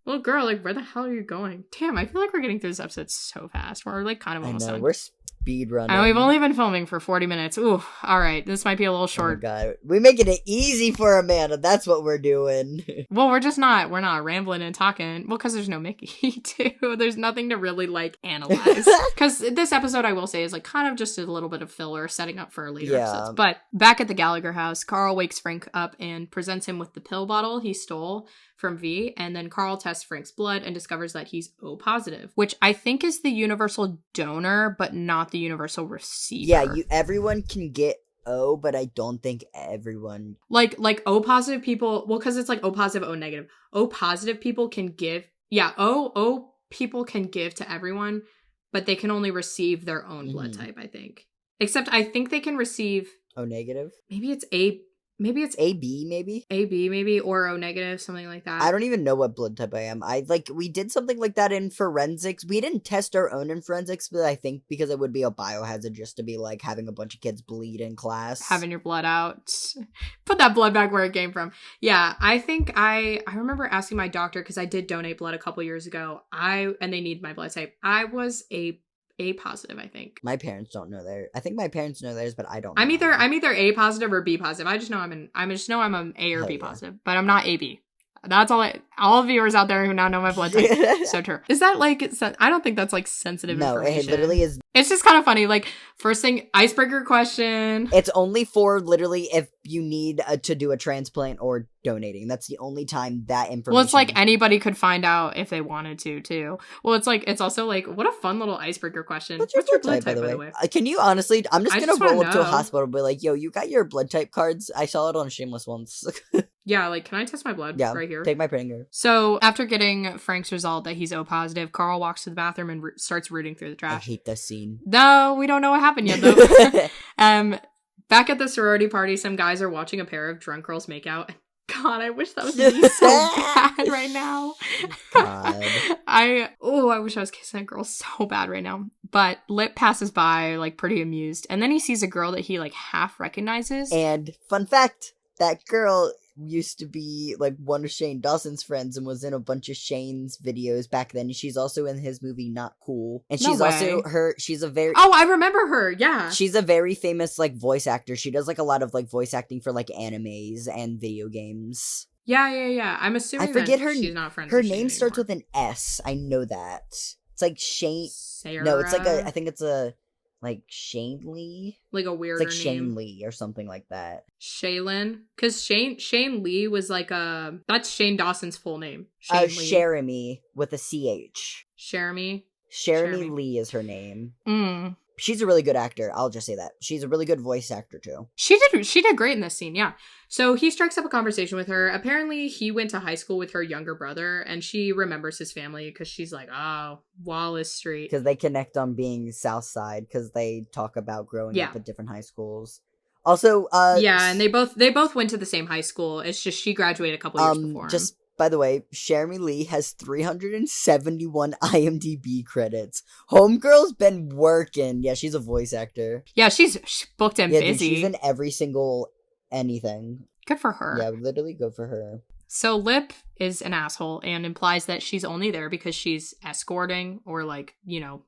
little girl, like, where the hell are you going? Damn, I feel like we're getting through this episode so fast. We're like kind of almost done. We're speed running. And we've only been filming for 40 minutes. Ooh, all right. This might be a little short. Oh God. We're making it easy for Amanda. That's what we're doing. Well, we're not rambling and talking. Well, because there's no Mickey, too. There's nothing to really, like, analyze. Because this episode, I will say, is, like, kind of just a little bit of filler setting up for later episodes. But back at the Gallagher house, Carl wakes Frank up and presents him with the pill bottle he stole from V, and then Carl tests Frank's blood and discovers that he's O positive, which I think is the universal donor, but not the universal receiver. Yeah, everyone can get O, but I don't think everyone... Like O positive people, well, because it's like O positive, O negative. O positive people can give, O people can give to everyone, but they can only receive their own blood type, I think. Except I think they can receive... O negative? Maybe it's AB, or O negative, something like that. I don't even know what blood type I am. We did something like that in forensics. We didn't test our own in forensics, but I think because it would be a biohazard just to be like having a bunch of kids bleed in class. Having your blood out. Put that blood back where it came from. Yeah, I think I remember asking my doctor, because I did donate blood a couple years ago, and they need my blood type. I was A positive, I think. My parents don't know theirs. I think my parents know theirs, but I don't know. I'm either A positive or B positive. I just know I'm an A or B positive, but I'm not AB. That's all viewers out there who now know my blood type. So true. Is that like, I don't think that's like sensitive information. No, it literally is. It's just kind of funny. Like, first thing, icebreaker question. It's only for literally if you need to do a transplant or donating. That's the only time that information. Well, it's like anybody could find out if they wanted to, too. Well, it's also like, what a fun little icebreaker question. What's your blood type, by the way? Can you honestly, I'm just going to roll up to a hospital and be like, yo, you got your blood type cards? I saw it on Shameless once. Yeah, like, can I test my blood right here? Take my finger. So, after getting Frank's result that he's O positive, Carl walks to the bathroom and starts rooting through the trash. I hate this scene. No, we don't know what happened yet, though. Back at the sorority party, some guys are watching a pair of drunk girls make out. God, I wish that was me so bad right now. God. I wish I was kissing a girl so bad right now. But Lip passes by, like, pretty amused. And then he sees a girl that he, like, half recognizes. And, fun fact, that girl used to be like one of Shane Dawson's friends and was in a bunch of Shane's videos back then. She's also in his movie Not Cool, and she's she's a very I remember her. Yeah, she's a very famous like voice actor. She does like a lot of like voice acting for like animes and video games. Yeah. I'm assuming I forget her. She's not friends. Her with name Shane starts anymore. with an S. I know that. It's like Shane. Sarah? No, it's like I think it's a. Like Shane Lee? Like a weirder it's like name. Shane Lee or something like that. Shaylin? Because Shane Lee was like that's Shane Dawson's full name. Shane Lee. Sheremy with a CH. Sheremy Lee is her name. Mm. She's a really good actor. I'll just say that. She's a really good voice actor too. She did great in this scene, yeah. So he strikes up a conversation with her. Apparently he went to high school with her younger brother, and she remembers his family because she's like, oh, Wallace Street. Because they connect on being South Side, because they talk about growing up at different high schools. Also, and they both went to the same high school. It's just she graduated a couple years before him. Just by the way, Sheremy Lee has 371 IMDb credits. Homegirl's been working. Yeah, she's a voice actor. Yeah, she's booked and busy. Dude, she's in every single anything. Good for her. Yeah, literally good for her. So Lip is an asshole and implies that she's only there because she's escorting or like, you know,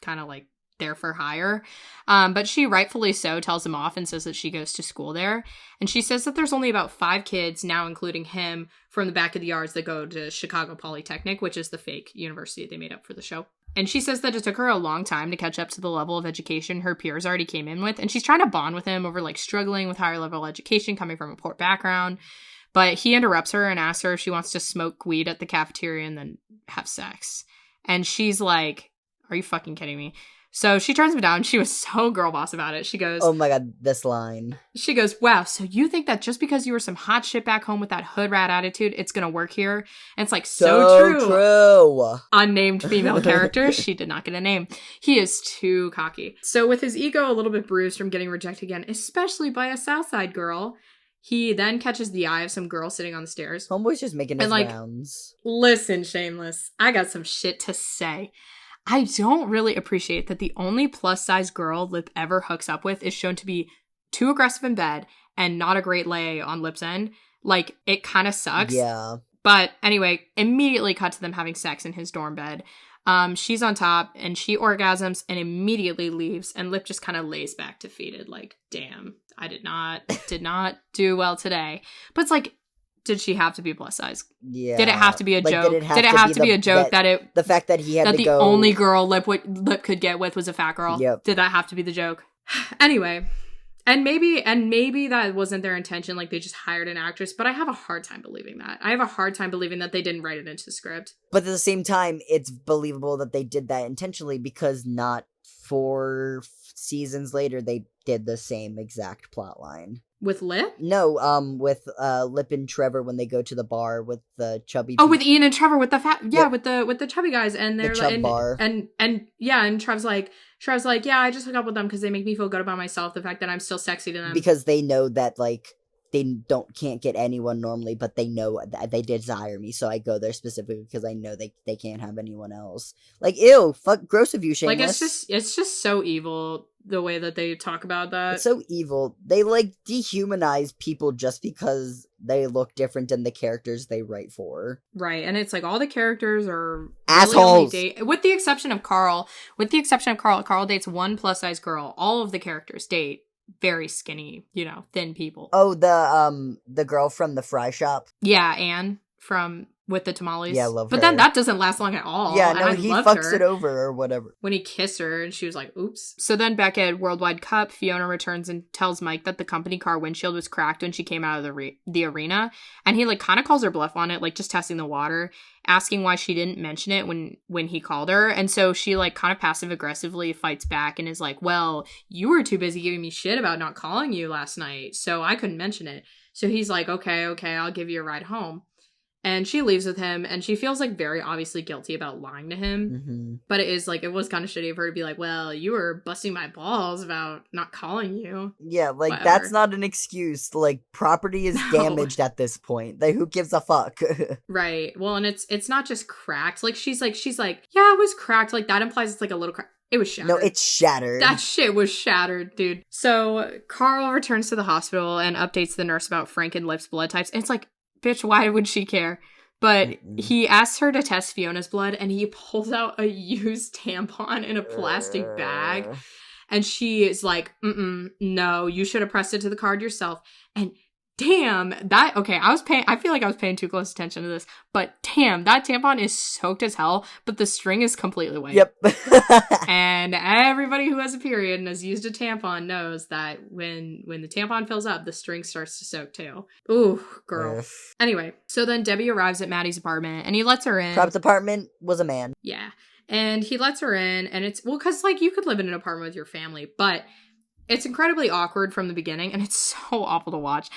kind of like there for hire. But she rightfully so tells him off and says that she goes to school there. And she says that there's only about 5 kids, now including him, from the back of the yards that go to Chicago Polytechnic, which is the fake university they made up for the show. And she says that it took her a long time to catch up to the level of education her peers already came in with. And she's trying to bond with him over like struggling with higher level education coming from a poor background. But he interrupts her and asks her if she wants to smoke weed at the cafeteria and then have sex. And she's like, are you fucking kidding me? So she turns him down. She was so girl boss about it. She goes, oh my god, this line. She goes, wow, so you think that just because you were some hot shit back home with that hood rat attitude, it's going to work here? And it's like, so true. Unnamed female character. She did not get a name. He is too cocky. So with his ego a little bit bruised from getting rejected again, especially by a Southside girl, he then catches the eye of some girl sitting on the stairs. Homeboy's just making his rounds. Listen, Shameless, I got some shit to say. I don't really appreciate that the only plus-size girl Lip ever hooks up with is shown to be too aggressive in bed and not a great lay on Lip's end. Like, it kind of sucks. Yeah. But anyway, immediately cut to them having sex in his dorm bed. She's on top, and she orgasms and immediately leaves, and Lip just kind of lays back defeated, like, damn, I did not do well today. But it's like, did she have to be plus size? Yeah. Did it have to be a joke? Did it have to be a joke that the fact that he had that to the only girl Lip could get with was a fat girl? Yep. Did that have to be the joke? Anyway, and maybe that wasn't their intention. Like they just hired an actress, but I have a hard time believing that. I have a hard time believing that they didn't write it into the script. But at the same time, it's believable that they did that intentionally because not 4 seasons later they did the same exact plot line. With Lip? No, with Lip and Trevor when they go to the bar with the chubby people. Oh, with Ian and Trevor with the fat with the chubby guys and they're the bar. And Trev's like, yeah, I just hook up with them because they make me feel good about myself, the fact that I'm still sexy to them. Because they know that like they can't get anyone normally, but they know that they desire me, so I go there specifically because I know they can't have anyone else. Like, ew, fuck, gross of you, Shameless. Like, it's just so evil the way that they talk about that. It's so evil. They like dehumanize people just because they look different than the characters they write for. Right, and it's like all the characters are assholes. Really with the exception of Carl. Carl dates one plus size girl. All of the characters date very skinny, thin people. Oh, the girl from the fry shop. Yeah, Anne from with the tamales. Yeah, I love her. But then that doesn't last long at all. Yeah, no, he fucks it over or whatever. When he kissed her and she was like, oops. So then back at Worldwide Cup, Fiona returns and tells Mike that the company car windshield was cracked when she came out of the arena. And he like kind of calls her bluff on it, like just testing the water, asking why she didn't mention it when he called her. And so she like kind of passive aggressively fights back and is like, well, you were too busy giving me shit about not calling you last night, so I couldn't mention it. So he's like, okay, I'll give you a ride home. And she leaves with him, and she feels, like, very obviously guilty about lying to him. Mm-hmm. But it was kind of shitty of her to be like, well, you were busting my balls about not calling you. Yeah, like, whatever. That's not an excuse. Like, property is damaged at this point. Like, who gives a fuck? Right. Well, and it's not just cracked. Like, she's like, yeah, it was cracked. Like, that implies it's, like, a little crack. It was shattered. No, it's shattered. That shit was shattered, dude. So, Carl returns to the hospital and updates the nurse about Frank and Lip's blood types. And it's like, bitch, why would she care? But he asks her to test Fiona's blood, and he pulls out a used tampon in a plastic bag. And she is like, no, you should have pressed it to the card yourself. And damn, I feel like I was paying too close attention to this, but damn, that tampon is soaked as hell, but the string is completely white. Yep. And everybody who has a period and has used a tampon knows that when the tampon fills up, the string starts to soak too. Ooh, girl. Anyway, so then Debbie arrives at Maddie's apartment and he lets her in. Prop's apartment was a man. Yeah. And he lets her in, and it's, well, because, like, you could live in an apartment with your family, but it's incredibly awkward from the beginning, and it's so awful to watch.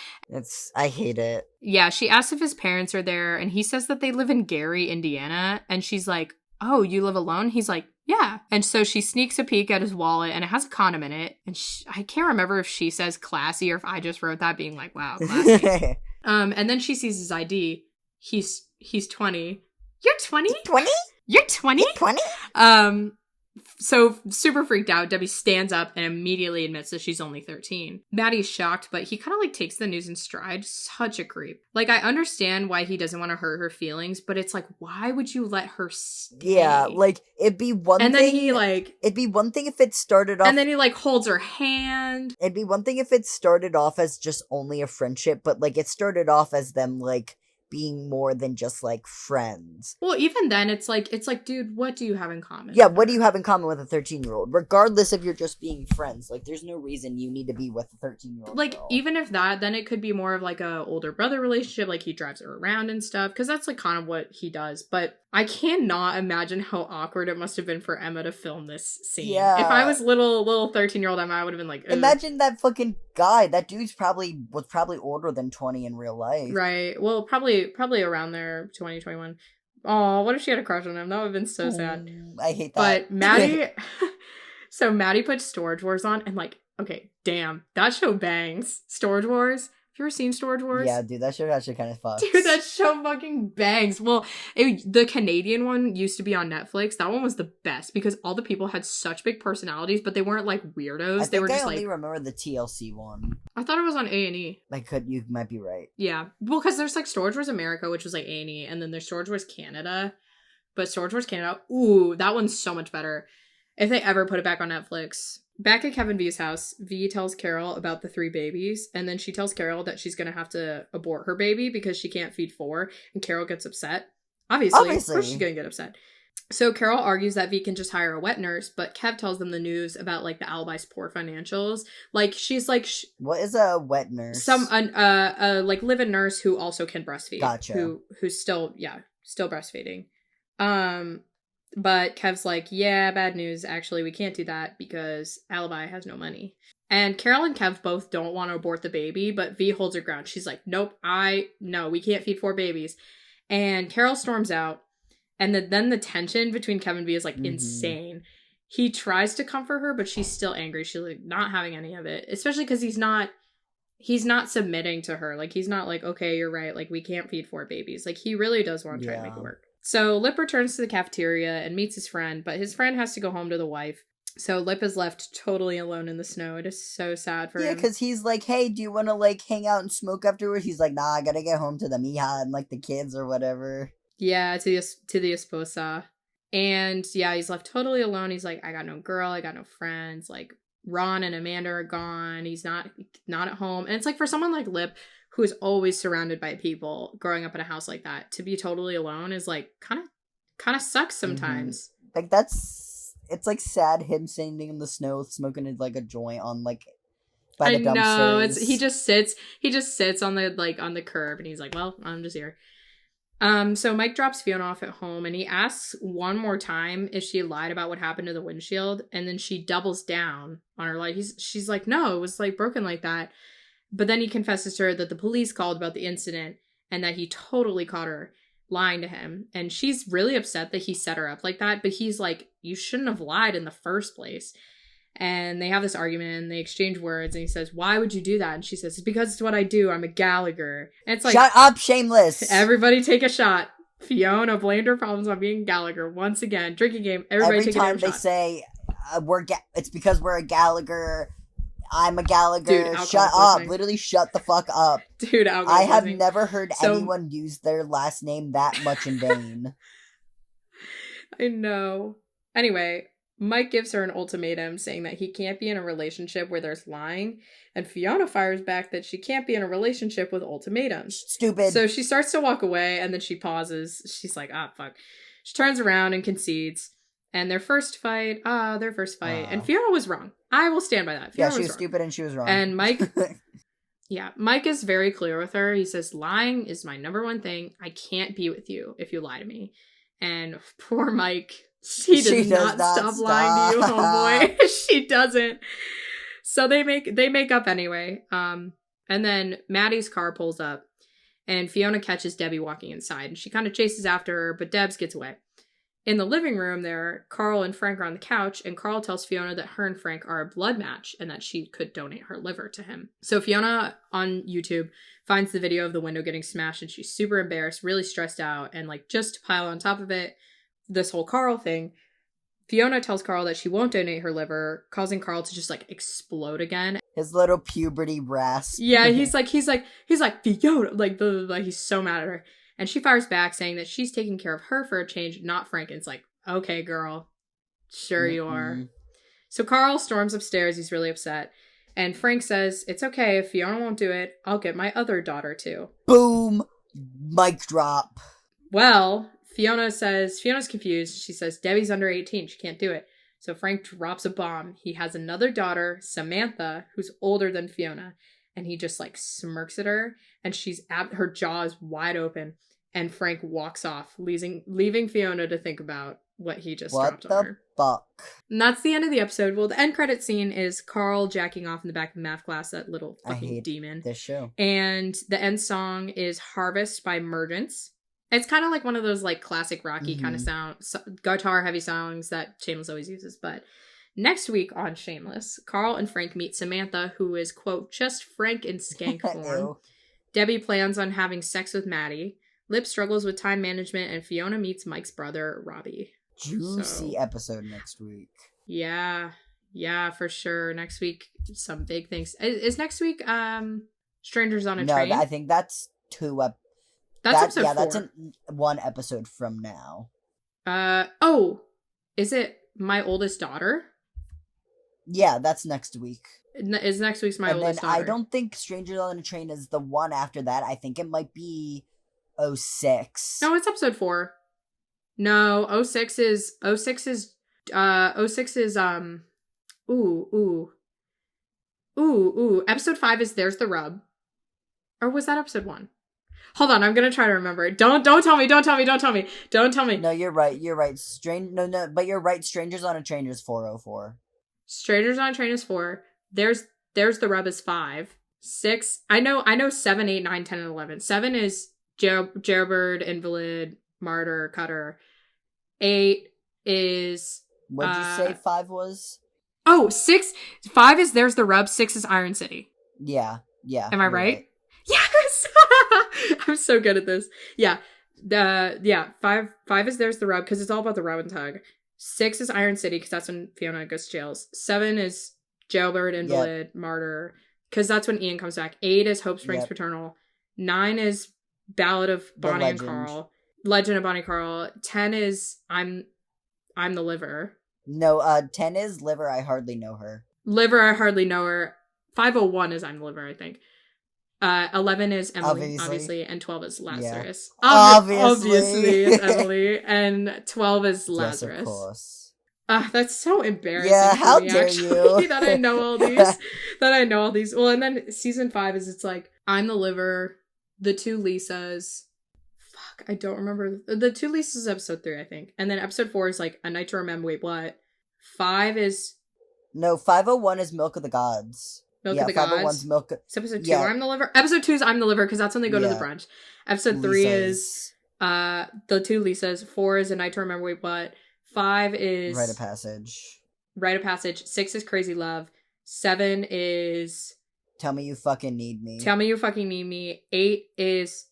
I hate it. Yeah, she asks if his parents are there, and he says that they live in Gary, Indiana, and she's like, oh, you live alone? He's like, yeah. And so she sneaks a peek at his wallet, and it has a condom in it, and I can't remember if she says classy or if I just wrote that being like, wow, classy. And then she sees his ID. He's 20. You're 20? 20? You're 20? 20? So super freaked out, Debbie stands up and immediately admits that she's only 13. Maddie's shocked, but he kind of like takes the news in stride. Such a creep. Like, I understand why he doesn't want to hurt her feelings, but it's like, why would you let her stay? Yeah, like, it'd be one and thing. then he like, it'd be one thing if it started off. and then he like holds her hand. It'd be one thing if it started off as just only a friendship, but like it started off as them like being more than just like friends. Well, even then, it's like, dude, what do you have in common? Yeah, what do you have in common with a 13-year-old? Regardless if you're just being friends, like there's no reason you need to be with a 13-year-old. Like, girl. even if that, then it could be more of like a older brother relationship, like he drives her around and stuff, because that's like kind of what he does. But I cannot imagine how awkward it must have been for Emma to film this scene. Yeah. If I was little 13-year-old Emma, I would have been like, ugh. Imagine that fucking guy. That dude's was probably older than 20 in real life. Right. Well, probably around there, 2021. Oh, what if she had a crush on him? That would have been so sad. I hate that. But Maddie, so Maddie puts Storage Wars on, and like, okay, damn, that show bangs. Storage Wars. Have you ever seen Storage Wars? Yeah, dude, that show actually kind of fucks. Dude, that show fucking bangs. Well, the Canadian one used to be on Netflix. That one was the best because all the people had such big personalities, but they weren't like weirdos. They were just only remember the TLC one. I thought it was on A&E. You might be right. Yeah, well, because there's like Storage Wars America, which was like A&E, and then there's Storage Wars Canada. But Storage Wars Canada, ooh, that one's so much better. If they ever put it back on Netflix. Back at Kev and V's house, V tells Carol about the 3 babies, and then she tells Carol that she's going to have to abort her baby because she can't feed 4, and Carol gets upset. Obviously. Of course she's going to get upset. So Carol argues that V can just hire a wet nurse, but Kev tells them the news about, like, the alibi's poor financials. Like, she's like... what is a wet nurse? Like, live-in nurse who also can breastfeed. Gotcha. Who's still breastfeeding. But Kev's like, yeah, bad news. Actually, we can't do that because Alibi has no money. And Carol and Kev both don't want to abort the baby, but V holds her ground. She's like, nope, no, we can't feed 4 babies. And Carol storms out. And then the tension between Kev and V is like insane. He tries to comfort her, but she's still angry. She's like not having any of it, especially because he's not submitting to her. Like, he's not like, okay, you're right. Like, we can't feed 4 babies. Like, he really does want to try to make it work. So Lip returns to the cafeteria and meets his friend, but his friend has to go home to the wife. So Lip is left totally alone in the snow. It is so sad for him. Yeah, because he's like, hey, do you want to, like, hang out and smoke afterwards? He's like, nah, I gotta get home to the mija and, like, the kids or whatever. Yeah, to the esposa. And, yeah, he's left totally alone. He's like, I got no girl, I got no friends. Like, Ron and Amanda are gone. He's not at home. And it's like, for someone like Lip, who is always surrounded by people, growing up in a house like that, to be totally alone is like kind of sucks sometimes. Like, it's like sad him standing in the snow smoking like a joint on like by the dumpsters. I know, he just sits on the curb and he's like, well, I'm just here. So Mike drops Fiona off at home and he asks one more time if she lied about what happened to the windshield, and then she doubles down on her lie. She's like, no, it was like broken like that. But then he confesses to her that the police called about the incident and that he totally caught her lying to him. And she's really upset that he set her up like that. But he's like, you shouldn't have lied in the first place. And they have this argument and they exchange words. And he says, why would you do that? And she says, it's because it's what I do. I'm a Gallagher. And it's like, shut up, shameless. Everybody take a shot. Fiona blamed her problems on being Gallagher. Once again, drinking game. Everybody take a damn shot. Every time they say, it's because we're a Gallagher. I'm a Gallagher. Dude, shut up. Literally shut the fuck up. Dude, I have never heard anyone use their last name that much in vain. I know. Anyway, Mike gives her an ultimatum saying that he can't be in a relationship where there's lying, and Fiona fires back that she can't be in a relationship with ultimatums. Stupid. So she starts to walk away, and then she pauses. She's like, fuck. She turns around and concedes. And their first fight, and Fiona was wrong. I will stand by that. Fiona she was stupid and she was wrong. And Mike, Mike is very clear with her. He says, lying is my number one thing. I can't be with you if you lie to me. And poor Mike, she does not stop lying to you, homeboy. She doesn't. So they make up anyway. And then Maddie's car pulls up and Fiona catches Debbie walking inside and she kind of chases after her, but Debs gets away. In the living room there, Carl and Frank are on the couch, and Carl tells Fiona that her and Frank are a blood match and that she could donate her liver to him. So Fiona, on YouTube, finds the video of the window getting smashed, and she's super embarrassed, really stressed out, and, like, just to pile on top of it, this whole Carl thing, Fiona tells Carl that she won't donate her liver, causing Carl to just, like, explode again. His little puberty rasp. Yeah, he's like, Fiona, like, blah, blah, blah. He's so mad at her. And she fires back, saying that she's taking care of her for a change, not Frank. And it's like, okay, girl. Sure you are. So Carl storms upstairs. He's really upset. And Frank says, it's okay. If Fiona won't do it, I'll get my other daughter too. Boom. Mic drop. Well, Fiona's confused. She says, Debbie's under 18. She can't do it. So Frank drops a bomb. He has another daughter, Samantha, who's older than Fiona. And he just, like, smirks at her. And her jaw is wide open. And Frank walks off, leaving Fiona to think about what he just dropped on her. What the fuck? And that's the end of the episode. Well, the end credit scene is Carl jacking off in the back of the math class, that little fucking demon. This show. And the end song is Harvest by Mergence. It's kind of like one of those, like, classic Rocky kind of guitar heavy songs that Shameless always uses. But next week on Shameless, Carl and Frank meet Samantha, who is, quote, just Frank in skank form. Debbie plans on having sex with Maddie. Lip struggles with time management, and Fiona meets Mike's brother, Robbie. Juicy episode next week. Yeah, for sure. Next week, some big things. Is next week Strangers on a Train? No, I think that's That's episode 4. That's one episode from now. Is it My Oldest Daughter? Yeah, that's next week. Is next week's My Oldest Daughter? I don't think Strangers on a Train is the one after that. I think it might be 06. No, it's episode 4. No, 06 is episode 5 is There's the Rub. Or was that episode 1? Hold on, I'm gonna try to remember. Don't tell me. No, you're right. But you're right. Strangers on a Train is 404. Strangers on a Train is 4. There's the Rub is 5. 6. I know 7, 8, 9, 10, and 11. 7 is Jailbird, Invalid, Martyr, Cutter. 8 is... What'd you say 5 was? 6. 5 is There's the Rub. 6 is Iron City. Yeah. Am I right? Yes! I'm so good at this. Yeah. 5 is There's the Rub, because it's all about the rub and tug. 6 is Iron City, because that's when Fiona goes to jails. 7 is Jailbird, Invalid, Martyr, because that's when Ian comes back. 8 is Hope Springs Paternal. 9 is Ballad of Bonnie and Carl. Legend of Bonnie Carl. 10 is I'm the Liver. No, 10 is Liver, I Hardly Know Her. Liver, I Hardly Know Her. 501 is I'm the Liver, I think. 11 is Emily, obviously, and 12 is Lazarus. Yeah. Obviously is Emily, and 12 is Lazarus. Yes, of course. That's so embarrassing. Yeah, how me, dare actually, you? that I know all these. Well, and then season 5 is it's like I'm the Liver, the 2 Lisas. Fuck, I don't remember. The 2 Lisas is episode 3, I think, and then episode 4 is like A Night to Remember. Wait, what? 5 is 501 is Milk of the Gods. Milk of the Gods. Milk. It's episode 2. I'm the Liver. Episode 2 is I'm the Liver, because that's when they go to the brunch. Episode 3 is the 2 Lisas. 4 is A Night to Remember. Wait, what? 5 is Rite of Passage. 6 is Crazy Love. 7 is Tell Me You Fucking Need Me. 8 is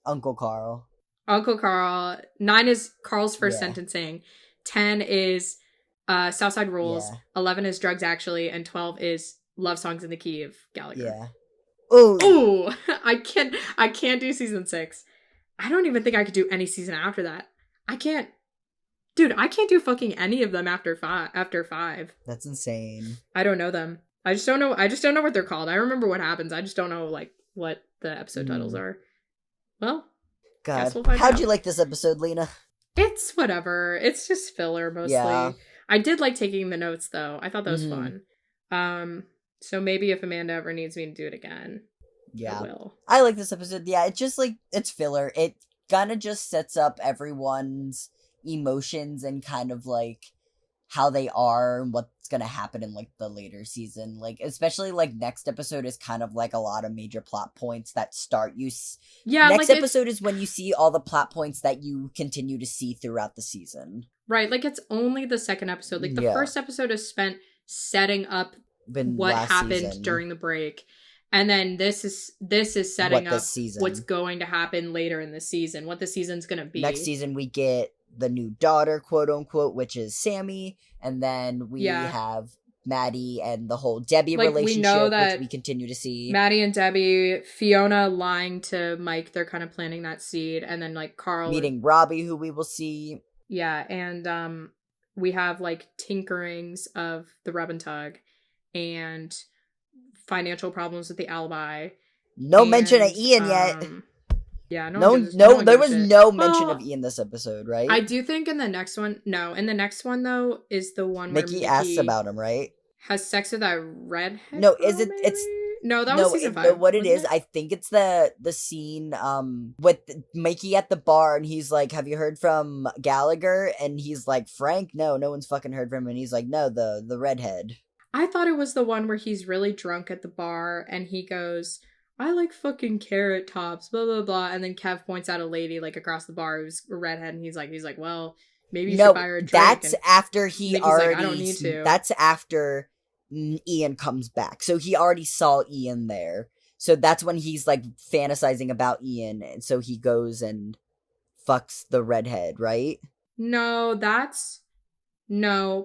Uncle Carl. 9 is Carl's first sentencing. 10 is Southside Rules. 11 is Drugs Actually, and 12 is Love Songs in the Key of Gallagher. Yeah. Ooh, I can't do season 6. I don't even think I could do any season after that. I can't do fucking any of them after 5. That's insane. I don't know them. I just don't know what they're called. I remember what happens. I just don't know, like, what the episode titles are. Well, God. We'll How'd you like this episode, Lena? It's whatever. It's just filler, mostly. Yeah. I did like taking the notes, though. I thought that was fun. So maybe if Amanda ever needs me to do it again, I will. I like this episode. Yeah, it's just, like, it's filler. It kind of just sets up everyone's emotions and kind of, like, how they are and what's gonna happen in, like, the later season. Like, especially, like, next episode is kind of, like, a lot of major plot points that start you... next episode is when you see all the plot points that you continue to see throughout the season. Right, like, it's only the second episode. Like, the first episode is spent setting up what happened during the break. And then this is setting up what's going to happen later in the season, what the season's going to be. Next season we get the new daughter, quote unquote, which is Sammy, and then we have Maddie and the whole Debbie relationship, we know that which we continue to see. Maddie and Debbie, Fiona lying to Mike, they're kind of planting that seed, and then like Carl meeting Robbie, who we will see. Yeah, and we have like tinkerings of the rub and tug, and financial problems with the alibi. No mention of Ian yet. Yeah, there was no mention of Ian this episode, right? I do think in the next one, in the next one though is the one where Mickey asks about him, right? Has sex with that redhead. No, girl, is it? Maybe? It's no, that was season 5. What it is, I think it's the scene with Mickey at the bar, and he's like, "Have you heard from Gallagher?" And he's like, "Frank, no one's fucking heard from him." And he's like, "No, the redhead." I thought it was the one where he's really drunk at the bar, and he goes, "I like fucking carrot tops, blah blah blah," and then Kev points out a lady like across the bar who's a redhead, and he's like, "Well, maybe you should buy her a drink." That's after he already. Like, I don't need to. That's after Ian comes back, so he already saw Ian there. So that's when he's like fantasizing about Ian, and so he goes and fucks the redhead, right? No,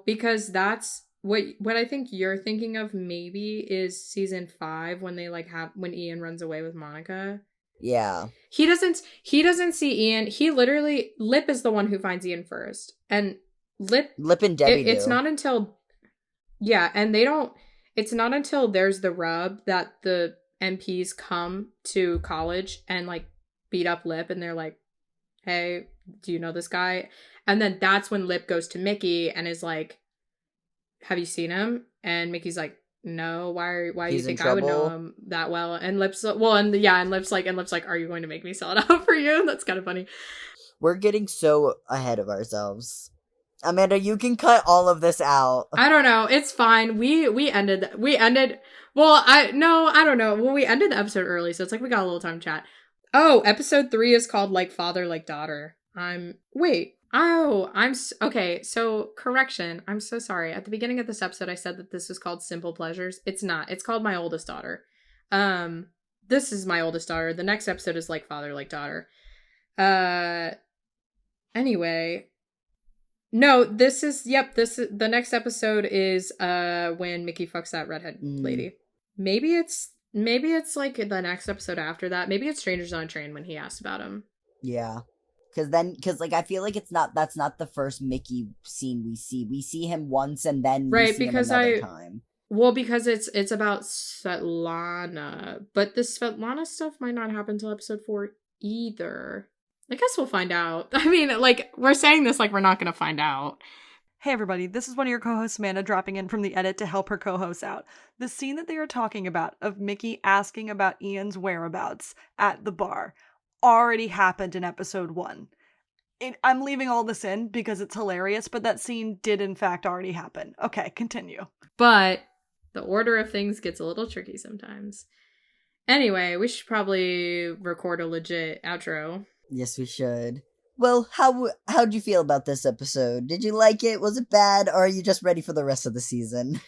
because that's what I think you're thinking of. Maybe is season 5 when they like when Ian runs away with Monica. Yeah, he doesn't see Ian. He literally Lip is the one who finds Ian first, and Lip and Debbie. It's not until. Yeah, and it's not until there's the rub that the MPs come to college and, like, beat up Lip, and they're like, "Hey, do you know this guy?" And then that's when Lip goes to Mickey and is like, "Have you seen him?" And Mickey's like, "No, why do you think I would know him that well?" And Lip's like, Lip's like, "Are you going to make me sell it out for you?" That's kind of funny. We're getting so ahead of ourselves. Amanda, you can cut all of this out. I don't know. It's fine. We ended. Well, I don't know. Well, we ended the episode early, so it's like we got a little time to chat. Oh, episode 3 is called Like Father, Like Daughter. Okay. So correction. I'm so sorry. At the beginning of this episode, I said that this was called Simple Pleasures. It's not. It's called My Oldest Daughter. This is My Oldest Daughter. The next episode is Like Father, Like Daughter. Anyway. No, the next episode is when Mickey fucks that redhead lady. Maybe it's like the next episode after that. Maybe it's Strangers on a Train when he asked about him. Yeah. Cause like I feel like that's not the first Mickey scene we see. We see him once and then we see him another time. Well, because it's about Svetlana. But the Svetlana stuff might not happen till episode 4 either. I guess we'll find out. I mean, like, we're saying this like we're not going to find out. Hey everybody, this is one of your co-hosts, Amanda, dropping in from the edit to help her co-hosts out. The scene that they are talking about of Mickey asking about Ian's whereabouts at the bar already happened in episode 1. I'm leaving all this in because it's hilarious, but that scene did in fact already happen. Okay, continue. But the order of things gets a little tricky sometimes. Anyway, we should probably record a legit outro. Yes, we should. Well, how'd you feel about this episode? Did you like it? Was it bad? Or are you just ready for the rest of the season?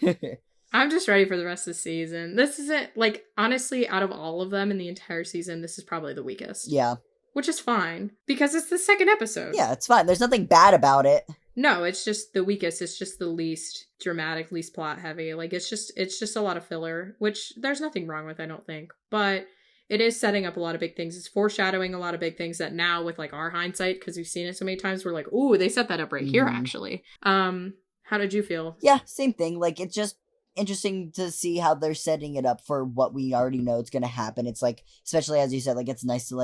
I'm just ready for the rest of the season. This isn't, like, honestly, out of all of them in the entire season, this is probably the weakest. Yeah. Which is fine, because it's the second episode. Yeah, it's fine. There's nothing bad about it. No, it's just the weakest. It's just the least dramatic, least plot heavy. Like, it's just a lot of filler, which there's nothing wrong with, I don't think. But it is setting up a lot of big things. It's foreshadowing a lot of big things that now, with like our hindsight, because we've seen it so many times, we're like, ooh, they set that up right here, actually. How did you feel? Yeah, same thing. Like, it's just interesting to see how they're setting it up for what we already know it's gonna happen. It's like, especially as you said, like, it's nice to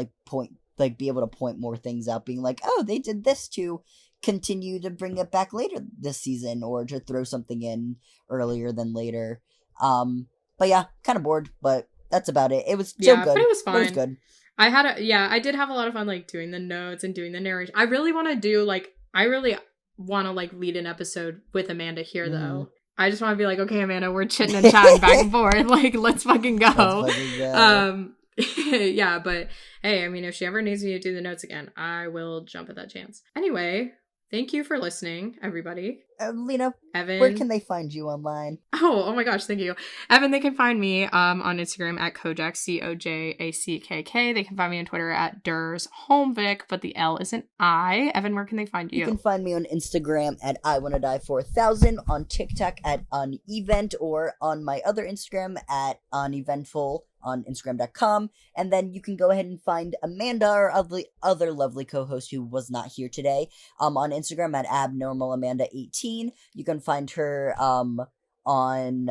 be able to point more things out, being like, oh, they did this to continue to bring it back later this season, or to throw something in earlier than later. But yeah, kind of bored, but that's about it. It was so good. But it was fine. It was good. I did have a lot of fun, like, doing the notes and doing the narration. I really want to lead an episode with Amanda here, though. I just want to be like, okay, Amanda, we're chitting and chatting back and forth. Like, let's fucking go. Yeah, but hey, I mean, if she ever needs me to do the notes again, I will jump at that chance. Anyway, Thank you for listening, everybody. Lena, Evan. where can they find you online? Oh my gosh, thank you. Evan, they can find me on Instagram at Kojak, Cojackk. They can find me on Twitter at DursHomevic, but the L is an I. Evan, where can they find you? You can find me on Instagram at I wanna die4000, on TikTok at unevent, or on my other Instagram at uneventful on Instagram.com. And then you can go ahead and find Amanda, our other lovely co-host who was not here today, on Instagram at abnormalamanda18. You can find her on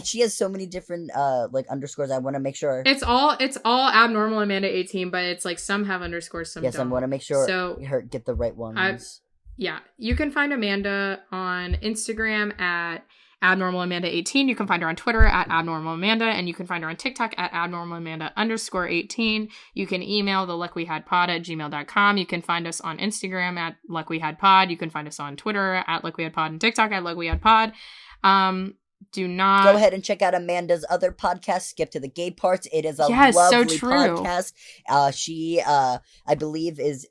she has so many different like underscores. I want to make sure it's all abnormal Amanda 18, but it's like some have underscores, some yes don't. I want to make sure so her get the right ones. Yeah, you can find Amanda on Instagram at abnormalamanda18. You can find her on Twitter at abnormalamanda, and you can find her on TikTok at abnormalamanda_18. You can email the luckwehadpod@gmail.com. You can find us on Instagram at luckwehadpod. You can find us on Twitter at luckwehadpod and TikTok at luckwehadpod. Do not go ahead and check out Amanda's other podcast, Skip to the Gay Parts. It is a lovely podcast. She I believe is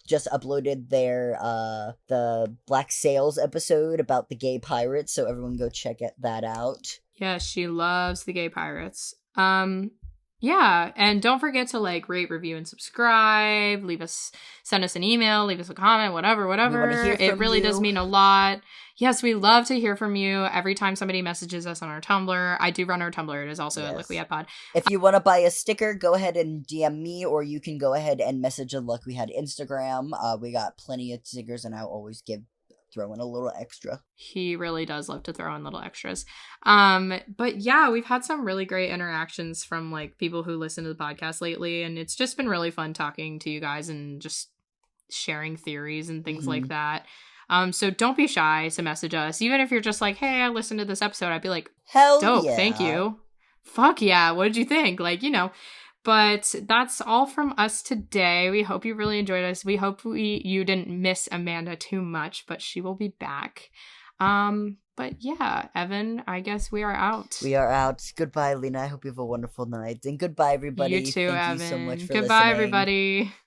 just uploaded their the Black Sails episode about the gay pirates, so everyone go check that out. Yeah, she loves the gay pirates. Yeah, and don't forget to like rate, review, and subscribe. Send us an email, leave us a comment, whatever. It really does mean a lot. Yes, we love to hear from you. Every time somebody messages us on our Tumblr, I do run our Tumblr. It is also at luckwehadpod. If you want to buy a sticker, go ahead and DM me, or you can go ahead and message the Luck We Had Instagram. We got plenty of stickers, and I'll always throw in a little extra. He really does love to throw in little extras. But yeah, we've had some really great interactions from like people who listen to the podcast lately, and it's just been really fun talking to you guys and just sharing theories and things like that. So don't be shy to message us. Even if you're just like, hey, I listened to this episode, I'd be like, hell dope, yeah. Thank you. Fuck yeah, what did you think? Like, you know. But that's all from us today. We hope you really enjoyed us. We hope you didn't miss Amanda too much, but she will be back. But yeah, Evan, I guess we are out. We are out. Goodbye, Lena. I hope you have a wonderful night. And goodbye, everybody. You too, Thank Evan. you so much for Goodbye, listening. everybody.